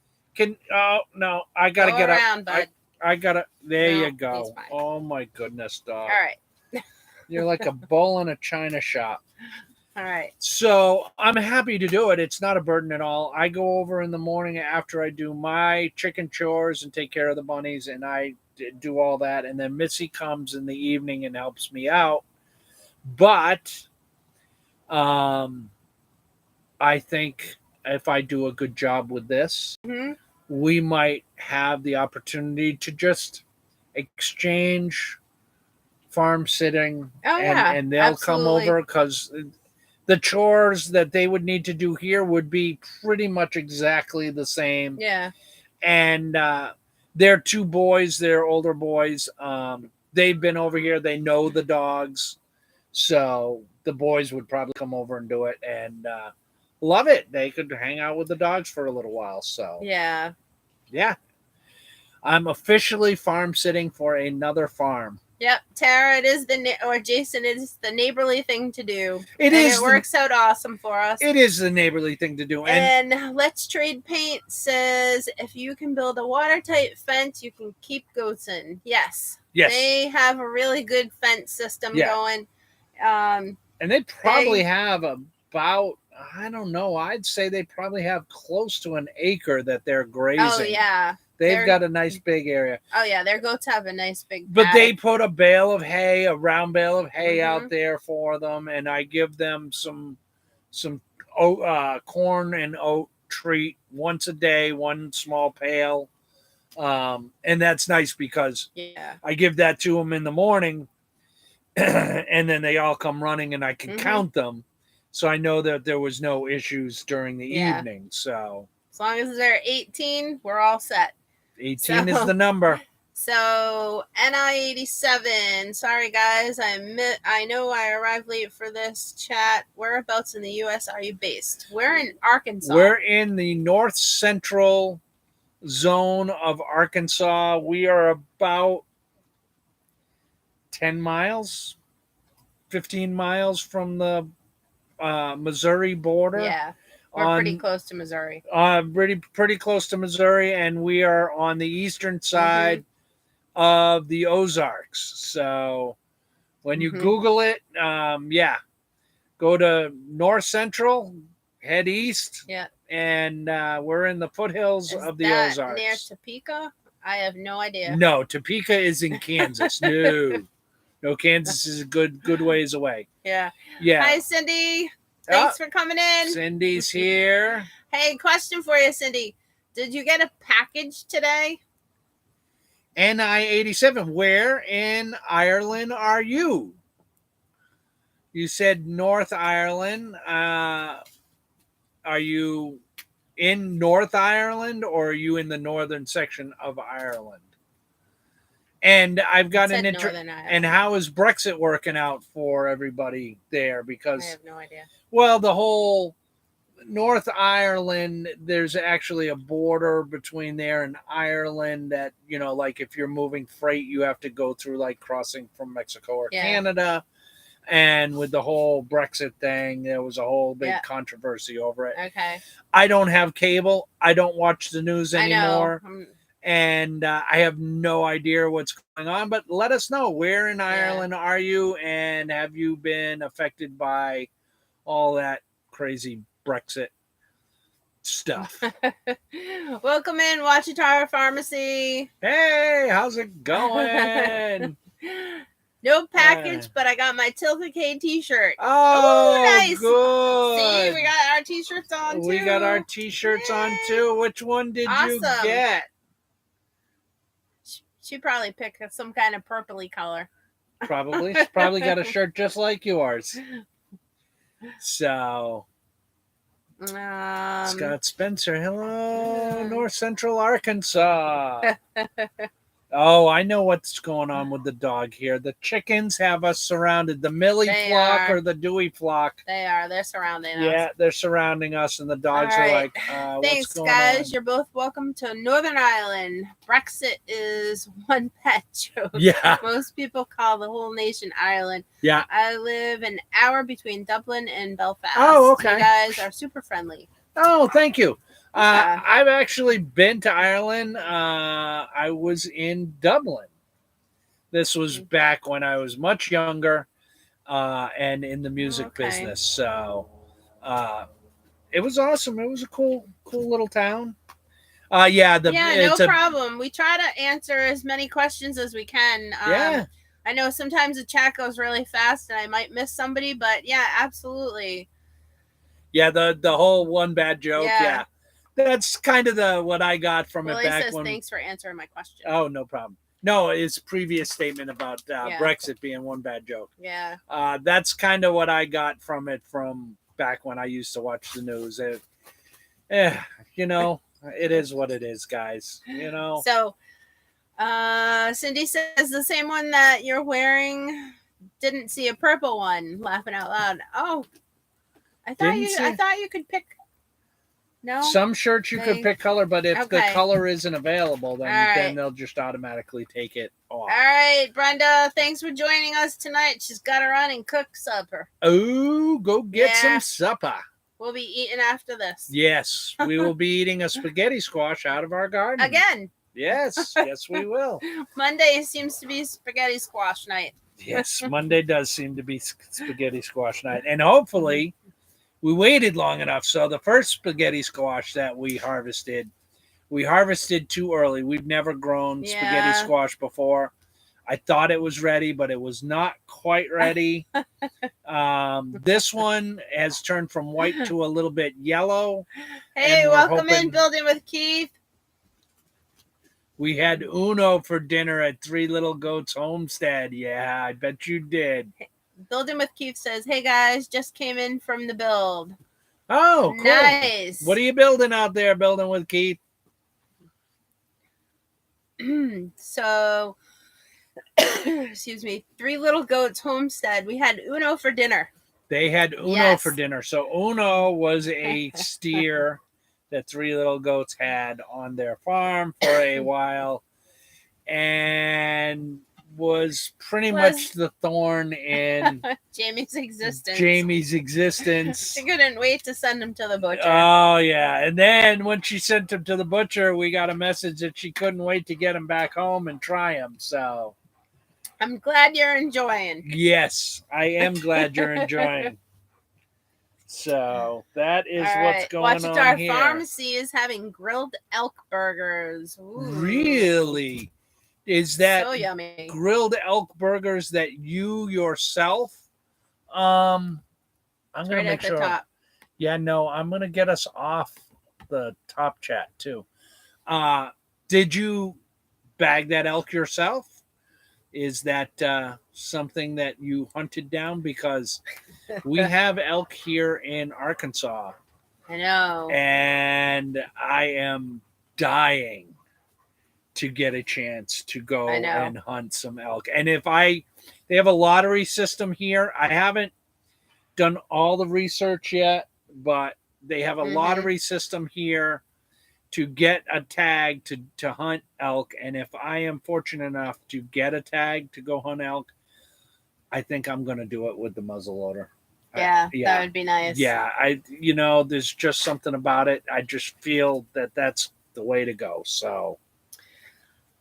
A: Oh, no. I got to get
B: around,
A: up.
B: Bud.
A: I got to. There you go. Oh, my goodness, dog.
B: All right.
A: You're like a bull in a china shop.
B: All right.
A: So I'm happy to do it. It's not a burden at all. I go over in the morning after I do my chicken chores and take care of the bunnies, and I do all that. And then Missy comes in the evening and helps me out. But I think if I do a good job with this, we might have the opportunity to just exchange farm sitting. And they'll come over because the chores that they would need to do here would be pretty much exactly the same.
B: Yeah.
A: And they're two boys. They're older boys. They've been over here. They know the dogs. So the boys would probably come over and do it and love it. They could hang out with the dogs for a little while. So
B: yeah.
A: I'm officially farm sitting for another farm.
B: Yep, Tara, it is or Jason, it is the neighborly thing to do.
A: It
B: works out awesome for us.
A: It is the neighborly thing to do.
B: And Let's Trade Paint says, if you can build a watertight fence, you can keep goats in. Yes. They have a really good fence system going.
A: And they probably have about, I don't know, I'd say they probably have close to an acre that they're grazing.
B: Oh, yeah.
A: They've got a nice big area.
B: Oh, yeah. Their goats have a nice big
A: But they put a round bale of hay out there for them. And I give them some corn and oat treat once a day, one small pail. And that's nice because I give that to them in the morning. And then they all come running and I can count them. So I know that there was no issues during the evening. So
B: as long as they're 18, we're all set.
A: 18 is the number.
B: So NI87. Sorry guys, I know I arrived late for this chat. Whereabouts in the U.S. are you based? We're in Arkansas.
A: We're in the north central zone of Arkansas. We are about 10 miles, 15 miles from the Missouri border.
B: Yeah. We're pretty close to Missouri.
A: Pretty close to Missouri, and we are on the eastern side of the Ozarks. So when you Google it, go to North Central, head east, and we're in the foothills of the Ozarks.
B: Near Topeka? I have no idea.
A: No, Topeka is in Kansas. No, Kansas is a good ways away.
B: Yeah.
A: Hi,
B: Cindy. Thanks for coming in.
A: Cindy's here.
B: Hey, question for you, Cindy. Did you get a package today?
A: NI87, where in Ireland are you? You said North Ireland. Are you in North Ireland or are you in the northern section of Ireland? And I've got an and how is Brexit working out for everybody there? Because
B: I have no idea.
A: Well, the whole North Ireland, there's actually a border between there and Ireland that, like if you're moving freight, you have to go through like crossing from Mexico or Canada. And with the whole Brexit thing, there was a whole big controversy over it.
B: Okay.
A: I don't have cable. I don't watch the news anymore.
B: I know.
A: And I have no idea what's going on. But let us know. Where in Ireland are you? And have you been affected by all that crazy Brexit stuff?
B: Welcome in, Watchtower Pharmacy.
A: Hey, how's it going?
B: No package, but I got my Tiltedkfamily t-shirt.
A: Oh,
B: nice.
A: Good.
B: See, we got our t-shirts on too.
A: We got our t-shirts on too. Which one did you get?
B: She probably picked some kind of purpley color.
A: Probably. She's probably got a shirt just like yours. So, Scott Spencer, hello, North Central Arkansas. Oh, I know what's going on with the dog here. The chickens have us surrounded. The Millie flock or the Dewey flock.
B: They are. They're surrounding us.
A: Yeah, they're surrounding us, and the dogs are like,
B: thanks,
A: what's going
B: guys.
A: on?
B: You're both welcome to Northern Ireland. Brexit is one pet joke.
A: Yeah.
B: Most people call the whole nation Ireland.
A: Yeah.
B: I live an hour between Dublin and Belfast.
A: Oh, okay.
B: You guys are super friendly.
A: Oh, thank you. I've actually been to Ireland. I was in Dublin. This was back when I was much younger and in the music business. So it was awesome. It was a cool little town.
B: No problem. We try to answer as many questions as we can. I know sometimes the chat goes really fast and I might miss somebody, but yeah, absolutely.
A: Yeah, the whole one bad joke. Yeah. That's kind of what I got from it back
B: says,
A: when.
B: Thanks for answering my question.
A: Oh, no problem. No, his previous statement about Brexit being one bad joke.
B: Yeah.
A: That's kind of what I got from it from back when I used to watch the news. It is what it is, guys.
B: So, Cindy says the same one that you're wearing. Didn't see a purple one. Laughing out loud. Oh, I thought you could pick. No.
A: Some shirts you could pick color, but if the color isn't available, then they'll just automatically take it off.
B: All right, Brenda. Thanks for joining us tonight. She's got to run and cook supper.
A: Oh, go get some supper.
B: We'll be eating after this.
A: Yes, we will be eating a spaghetti squash out of our garden.
B: Again.
A: Yes, we will.
B: Monday seems to be spaghetti squash night.
A: Yes, Monday does seem to be spaghetti squash night. And hopefully we waited long enough. So the first spaghetti squash that we harvested too early. We've never grown spaghetti squash before. I thought it was ready, but it was not quite ready. This one has turned from white to a little bit yellow.
B: Hey, welcome in Building with Keith.
A: We had Uno for dinner at Three Little Goats Homestead. Yeah, I bet you did.
B: Building with Keith says, hey guys, just came in from the build.
A: Oh, cool.
B: Nice.
A: What are you building out there, Building with Keith?
B: So, excuse me, Three Little Goats Homestead. We had Uno for dinner.
A: They had Uno for dinner. So Uno was a steer that Three Little Goats had on their farm for a while and was pretty much the thorn in
B: Jamie's existence.
A: She
B: couldn't wait to send him to the butcher.
A: Oh, yeah. And then when she sent him to the butcher, we got a message that she couldn't wait to get him back home and try him. So
B: I'm glad you're enjoying.
A: Yes, I am glad you're enjoying. So that is what's going on here.
B: Our pharmacy is having grilled elk burgers. Ooh.
A: Really? Is that
B: so yummy?
A: Grilled elk burgers that you yourself? I'm gonna make sure.
B: Top.
A: Yeah, no, I'm gonna get us off the top chat too. Did you bag that elk yourself? Is that something that you hunted down? Because we have elk here in Arkansas.
B: I know.
A: And I am dying to get a chance to go and hunt some elk. And they have a lottery system here. I haven't done all the research yet, but They have a lottery system here to get a tag to hunt elk. And if I am fortunate enough to get a tag to go hunt elk, I think I'm going to do it with the muzzleloader.
B: Yeah, that would be nice.
A: Yeah, there's just something about it. I just feel that that's the way to go. So,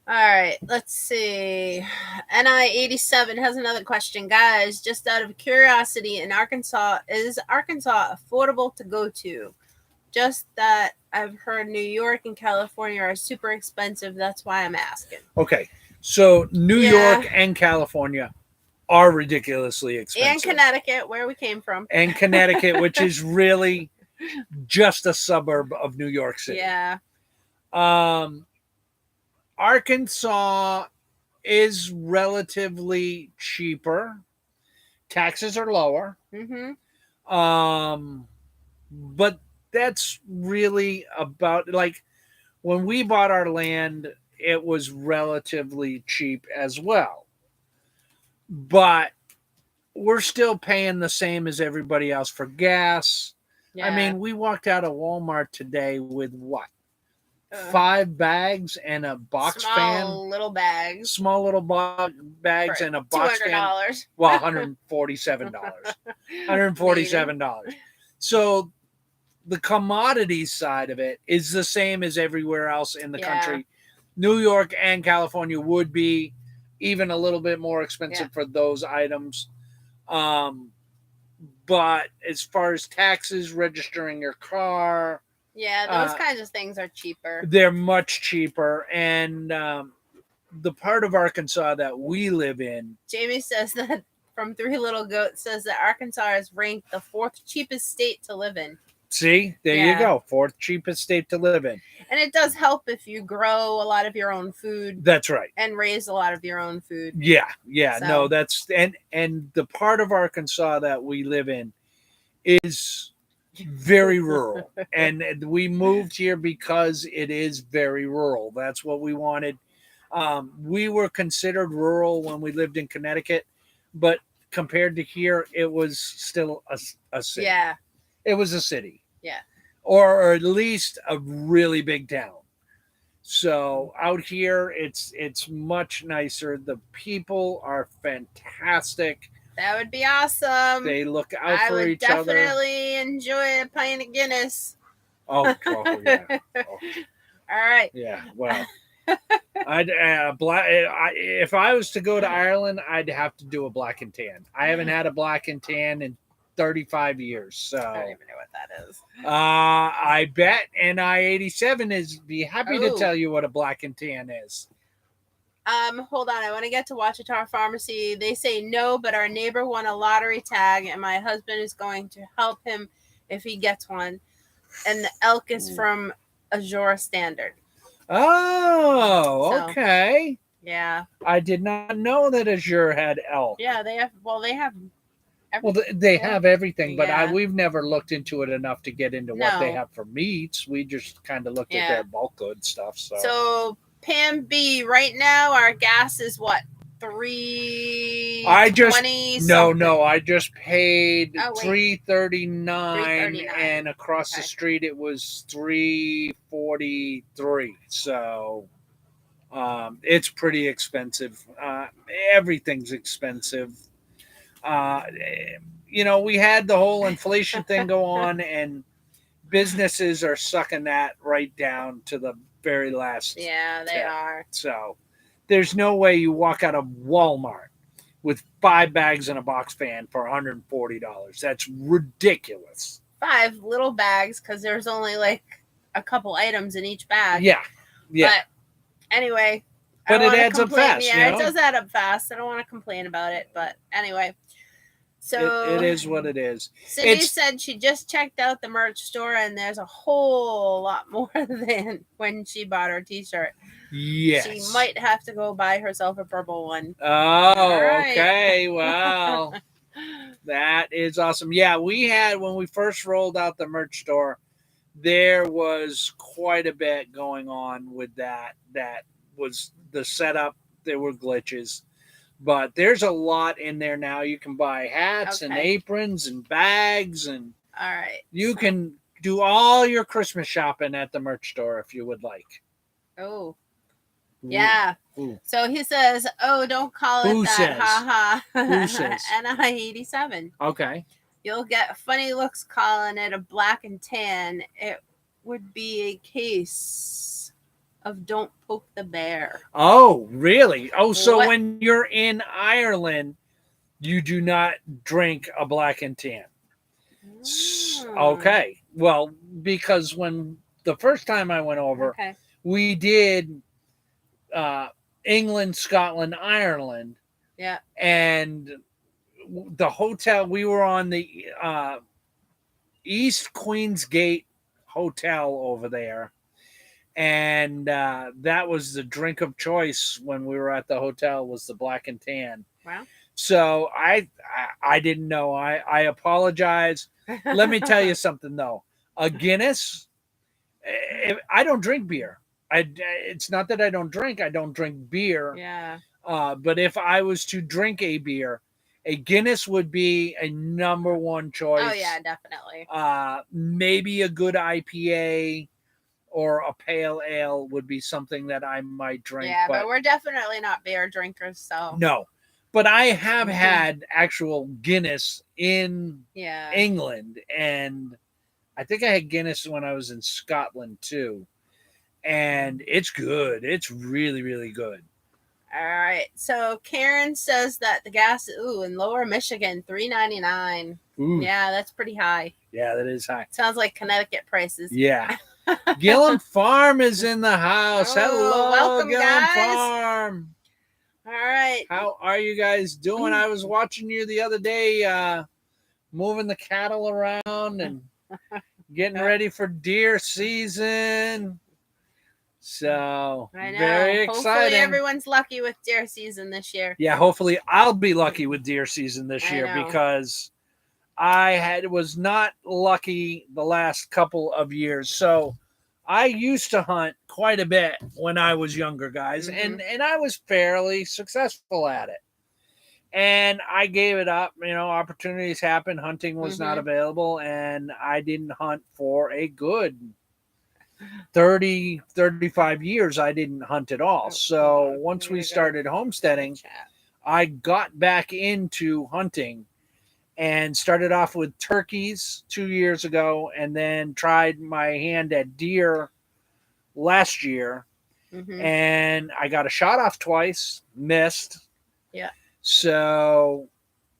B: all right, let's see. NI87 has another question, guys. Just out of curiosity, in Arkansas, is Arkansas affordable to go to? Just that I've heard New York and California are super expensive. That's why I'm asking.
A: Okay, so New York and California are ridiculously expensive.
B: And Connecticut, where we came from.
A: And Connecticut, which is really just a suburb of New York City.
B: Yeah.
A: Arkansas is relatively cheaper. Taxes are lower. But that's really about, like, when we bought our land, it was relatively cheap as well. But we're still paying the same as everybody else for gas. Yeah. I mean, we walked out of Walmart today with what? 5 bags and a box fan.
B: Small little bags.
A: Small little bags and a box
B: $200.
A: fan. Well, $147. $147. So the commodities side of it is the same as everywhere else in the country. New York and California would be even a little bit more expensive for those items. But as far as taxes, registering your car,
B: those kinds of things are cheaper.
A: They're much cheaper. And the part of Arkansas that we live in,
B: Jamie says that from Three Little Goats, says that Arkansas is ranked the 4th cheapest state to live in.
A: See, there you go. 4th cheapest state to live in.
B: And it does help if you grow a lot of your own food.
A: That's right.
B: And raise a lot of your own food.
A: Yeah. So. No, that's and the part of Arkansas that we live in is very rural. And we moved here because it is very rural. That's what we wanted. We were considered rural when we lived in Connecticut, but compared to here, it was still a city.
B: Yeah.
A: It was a city.
B: Yeah.
A: Or at least a really big town. So out here, it's much nicer. The people are fantastic.
B: That would be awesome.
A: They look out for each other. I would
B: definitely enjoy a pint of Guinness.
A: Oh yeah. Oh.
B: All right.
A: Yeah. Well, if I was to go to Ireland, I'd have to do a black and tan. I haven't had a black and tan in 35 years. So
B: I don't even know what that is.
A: I bet NI87 is be happy to tell you what a black and tan is.
B: Hold on. I want to get to Ouachita Pharmacy. They say no, but our neighbor won a lottery tag, and my husband is going to help him if he gets one. And the elk is from Azure Standard.
A: Oh, okay.
B: Yeah.
A: I did not know that Azure had elk.
B: Yeah, they have. Well, they have.
A: Well, they have everything, but we've never looked into it enough to get into what they have for meats. We just kind of looked at their bulk good stuff.
B: So Pam B, right now our gas is what? $3.20.
A: I just paid $3.39, and across the street it was $3.43. So it's pretty expensive. Everything's expensive. We had the whole inflation thing go on, and businesses are sucking that right down to the very last.
B: Yeah, they are.
A: So there's no way you walk out of Walmart with 5 bags and a box fan for $140. That's ridiculous.
B: 5 little bags, because there's only like a couple items in each bag.
A: Yeah.
B: But anyway.
A: But it adds up fast.
B: Yeah, it does add up fast. I don't want to complain about it. But anyway. So
A: it is what it is.
B: Cindy said she just checked out the merch store, and there's a whole lot more than when she bought her t-shirt.
A: Yes.
B: She might have to go buy herself a purple one.
A: Oh, okay. Wow. That is awesome. Yeah, we had, when we first rolled out the merch store, there was quite a bit going on with that. That was the setup. There were glitches. But there's a lot in there now. You can buy hats and aprons and bags, and
B: all right.
A: You can do all your Christmas shopping at the merch store if you would like.
B: Oh. Yeah.
A: Ooh.
B: So he says, "Oh, don't call
A: Who
B: it that."
A: says?
B: Ha ha.
A: Who says?
B: NI87.
A: Okay.
B: You'll get funny looks calling it a black and tan. It would be a case of don't poke the bear.
A: Oh, really? Oh, so
B: What?
A: when you're in Ireland, you do not drink a black and tan. Okay. Well, because when the first time I went over, we did England, Scotland, Ireland.
B: Yeah.
A: And the hotel, we were on the East Queensgate Hotel over there. And that was the drink of choice when we were at the hotel, was the black and tan.
B: Wow.
A: So I didn't know. I apologize. Let me tell you something though. A Guinness. I don't drink beer. It's not that I don't drink. I don't drink beer.
B: Yeah.
A: But if I was to drink a beer, a Guinness would be a number one choice.
B: Oh yeah, definitely.
A: Maybe a good IPA or a pale ale would be something that I might drink.
B: Yeah, but we're definitely not beer drinkers, so
A: no. But I have had actual Guinness in England, and I think I had Guinness when I was in Scotland too. And it's good. It's really, really good.
B: All right. So Karen says that the gas in Lower Michigan, $3.99. Yeah, that's pretty high.
A: Yeah, that is high.
B: Sounds like Connecticut prices.
A: Yeah. Gillum Farm is in the house. Hello,
B: welcome,
A: Gillum
B: guys.
A: Farm.
B: All right.
A: How are you guys doing? I was watching you the other day moving the cattle around and getting ready for deer season. So,
B: I know.
A: Very exciting.
B: Hopefully everyone's lucky with deer season this year.
A: Yeah, hopefully I'll be lucky with deer season this year because I was not lucky the last couple of years. So I used to hunt quite a bit when I was younger, guys, and I was fairly successful at it. And I gave it up. Opportunities happened. Hunting was not available, and I didn't hunt for a good 35 years. I didn't hunt at all. So once we started homesteading, I got back into hunting and started off with turkeys 2 years ago, and then tried my hand at deer last year. And I got a shot off twice, missed.
B: Yeah.
A: So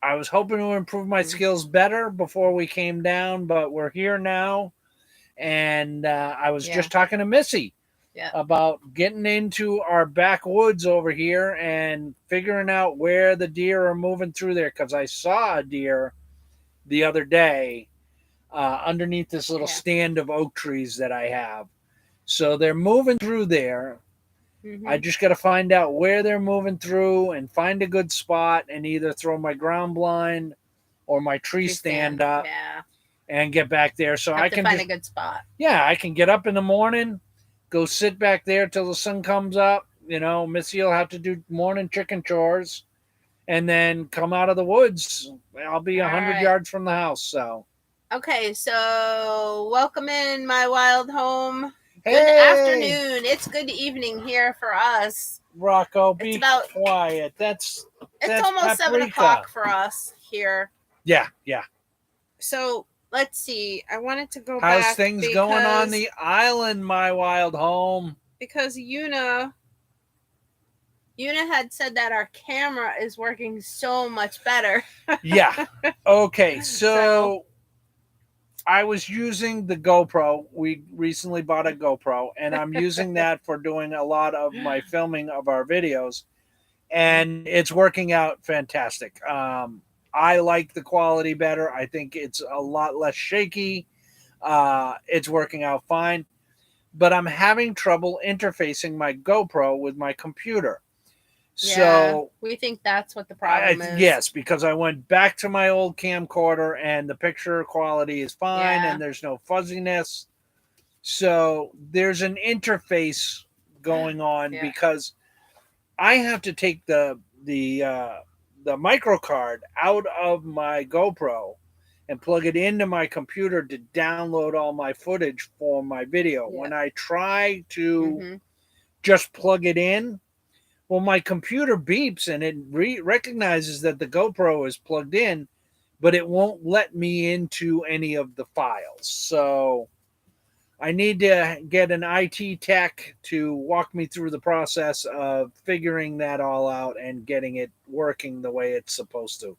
A: I was hoping to improve my skills better before we came down, but we're here now. And I was just talking to Missy about getting into our backwoods over here and figuring out where the deer are moving through there, because I saw a deer the other day underneath this little stand of oak trees that I have. So they're moving through there. I just got to find out where they're moving through and find a good spot and either throw my ground blind or my tree stand up.
B: Yeah.
A: And get back there, so I can
B: find a good spot.
A: Yeah, I can get up in the morning, go sit back there till the sun comes up. Missy will have to do morning chicken chores, and then come out of the woods. I'll be 100 yards from the house. So,
B: okay, so welcome in my wild home.
A: Hey!
B: Good afternoon. It's good evening here for us.
A: Rocco, be quiet. That's
B: almost
A: paprika.
B: 7 o'clock for us here.
A: Yeah.
B: So let's see. I wanted to go back.
A: How's things going on the island, my wild home?
B: Because Una had said that our camera is working so much better.
A: Yeah. Okay. So I was using the GoPro. We recently bought a GoPro, and I'm using that for doing a lot of my filming of our videos, and it's working out fantastic. I like the quality better. I think it's a lot less shaky. It's working out fine. But I'm having trouble interfacing my GoPro with my computer.
B: Yeah,
A: so
B: we think that's what the problem is.
A: Yes, because I went back to my old camcorder and the picture quality is fine and there's no fuzziness. So there's an interface going on because I have to take the micro card out of my GoPro and plug it into my computer to download all my footage for my video.
B: Yeah.
A: When I try to just plug it in, well, my computer beeps and it recognizes that the GoPro is plugged in, but it won't let me into any of the files. So I need to get an IT tech to walk me through the process of figuring that all out and getting it working the way it's supposed to.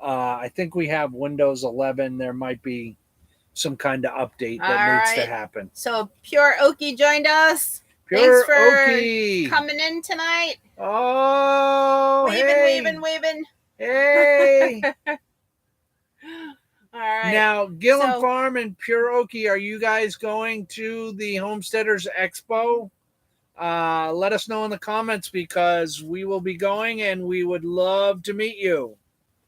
A: I think we have Windows 11. There might be some kind of update that needs to happen.
B: So Pure Okie joined us.
A: Pure
B: Thanks for
A: Okie
B: coming in tonight.
A: Oh,
B: Waving.
A: Hey.
B: All right.
A: Now, Gillum Farm and Pure Okie, are you guys going to the Homesteaders Expo? Let us know in the comments because we will be going and we would love to meet you.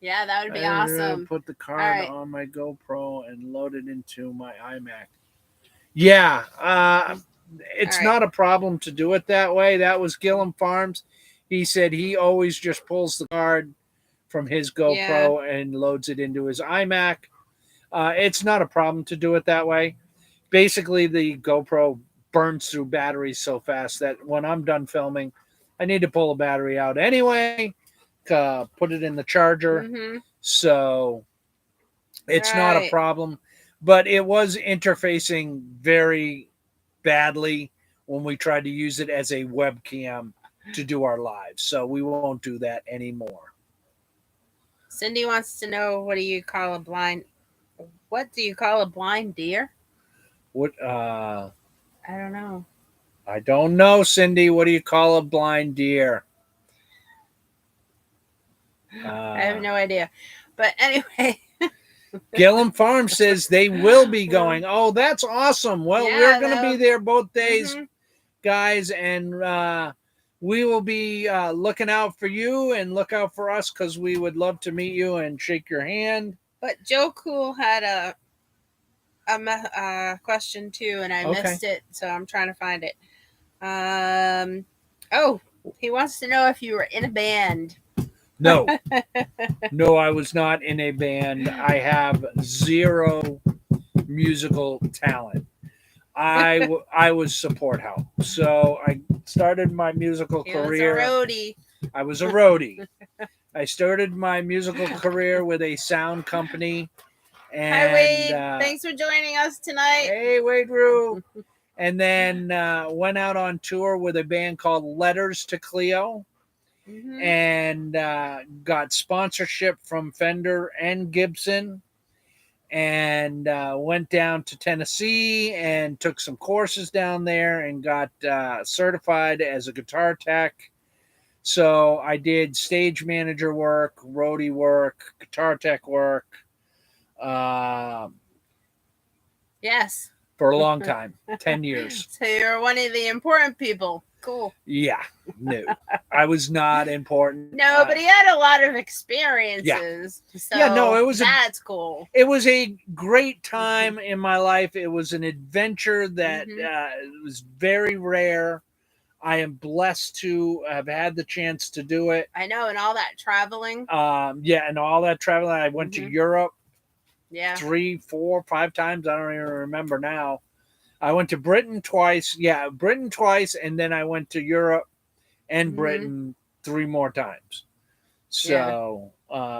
B: Yeah, that would be awesome.
A: Put the card on my GoPro and load it into my iMac. Yeah, it's not a problem to do it that way. That was Gillum Farms. He said he always just pulls the card from his GoPro and loads it into his iMac. It's not a problem to do it that way. Basically, the GoPro burns through batteries so fast that when I'm done filming, I need to pull a battery out anyway, put it in the charger. So it's not a problem. But it was interfacing very badly when we tried to use it as a webcam to do our lives. So we won't do that anymore.
B: Cindy wants to know, what do you call a blind deer?
A: What?
B: I don't know.
A: I don't know, Cindy. What do you call a blind deer?
B: I have no idea. But anyway.
A: Gillum Farm says they will be going. Oh, that's awesome. Well, we're going to be there both days, guys, and we will be looking out for you and look out for us because we would love to meet you and shake your hand.
B: But Joe Cool had a question too, and I missed it, so I'm trying to find it. He wants to know if you were in a band.
A: No. No, I was not in a band. I have zero musical talent. I was support help. So I started my musical career. I was a roadie. I started my musical career with a sound company. And,
B: hi, Wade. Thanks for joining us tonight.
A: Hey, Wade Rue. And then went out on tour with a band called Letters to Cleo. And got sponsorship from Fender and Gibson. And went down to Tennessee and took some courses down there and got certified as a guitar tech. So I did stage manager work, roadie work, guitar tech work.
B: Yes.
A: For a long time, 10 years.
B: So you're one of the important people. Cool.
A: Yeah, no, I was not important.
B: No, but he had a lot of experiences.
A: Yeah,
B: so
A: yeah, no, it was
B: that's cool.
A: It was a great time in my life. It was an adventure that was very rare. I am blessed to have had the chance to do it.
B: I know, and all that traveling.
A: Yeah, and all that traveling. I went to Europe.
B: Yeah.
A: 3, 4, 5 times. I don't even remember now. I went to Britain twice. Yeah, Britain twice, and then I went to Europe and Britain 3 more times. So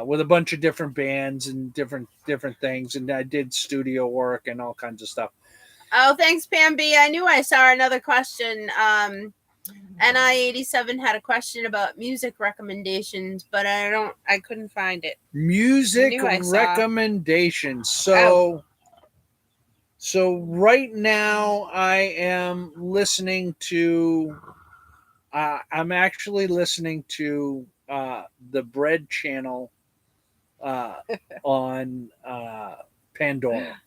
A: with a bunch of different bands and different things, and I did studio work and all kinds of stuff.
B: Oh, thanks, Pam B. I knew I saw another question. NI87 had a question about music recommendations, but I couldn't find it.
A: Music recommendations. So right now I am listening to I'm actually listening to the Bread channel on Pandora.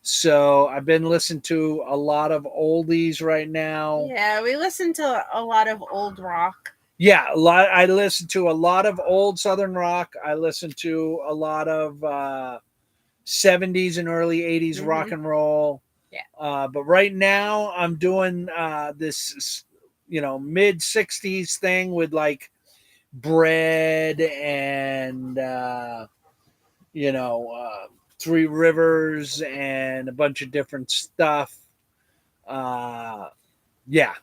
A: So I've been listening to a lot of oldies right now.
B: Yeah, we listen to a lot of old rock.
A: Yeah, a lot. I listen to a lot of old Southern rock. I listen to a lot of 70s and early 80s rock and roll.
B: Yeah.
A: But right now I'm doing this, mid 60s thing with like Bread and Three Rivers and a bunch of different stuff. Yeah,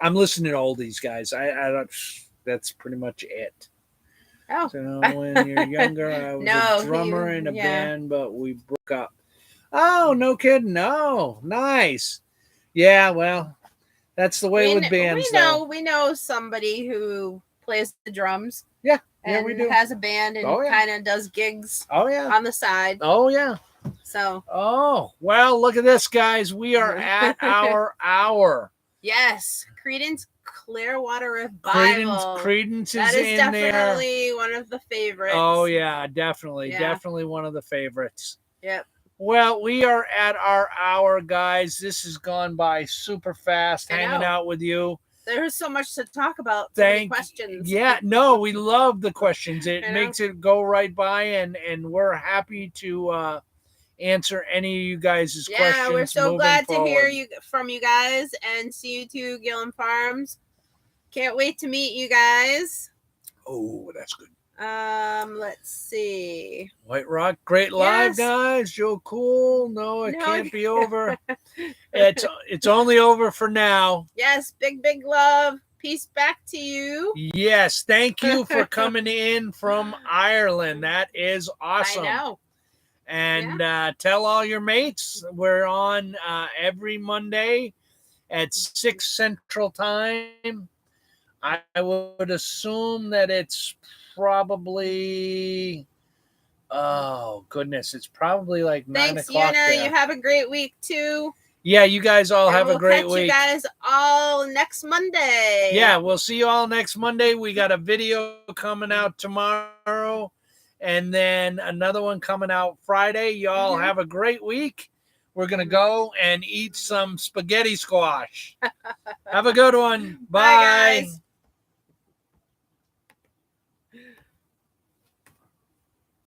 A: I'm listening to all these guys. I don't. That's pretty much it.
B: Oh.
A: So when you're younger, I was a drummer in a band, but we broke up. Oh, no kidding. No, nice. Yeah, well, that's the way with bands.
B: We know somebody who plays the drums.
A: Yeah,
B: and
A: we do.
B: Has a band and kind of does gigs. On the side.
A: Oh yeah.
B: So.
A: Oh well, look at this, guys. We are at our hour.
B: Yes, Creedence Clearwater Revival.
A: Creedence is in there.
B: That is definitely one of the favorites.
A: Oh yeah, definitely, definitely one of the favorites.
B: Yep.
A: Well, we are at our hour, guys. This has gone by super fast hanging out with you.
B: There's so much to talk about. So many questions.
A: Yeah, no, we love the questions. It makes it go right by, and we're happy to answer any of you guys' questions.
B: Yeah, we're so glad to hear from you guys and see you too, Gillen Farms. Can't wait to meet you guys.
A: Oh, that's good.
B: Let's see.
A: White Rock, great live, guys. Joe Cool. No, it can't be over. It's only over for now.
B: Yes, big love. Peace back to you.
A: Yes, thank you for coming in from Ireland. That is awesome.
B: I know.
A: And tell all your mates we're on every Monday at 6 Central Time. I would assume that it's probably, oh goodness, it's probably like 9 o'clock.
B: Thanks, Yana. You have a great week too.
A: Yeah, you guys all have a great week.
B: We'll catch you guys all next Monday.
A: Yeah, we'll see you all next Monday. We got a video coming out tomorrow, and then another one coming out Friday. Y'all have a great week. We're going to go and eat some spaghetti squash. Have a good one. Bye.
B: Bye, guys.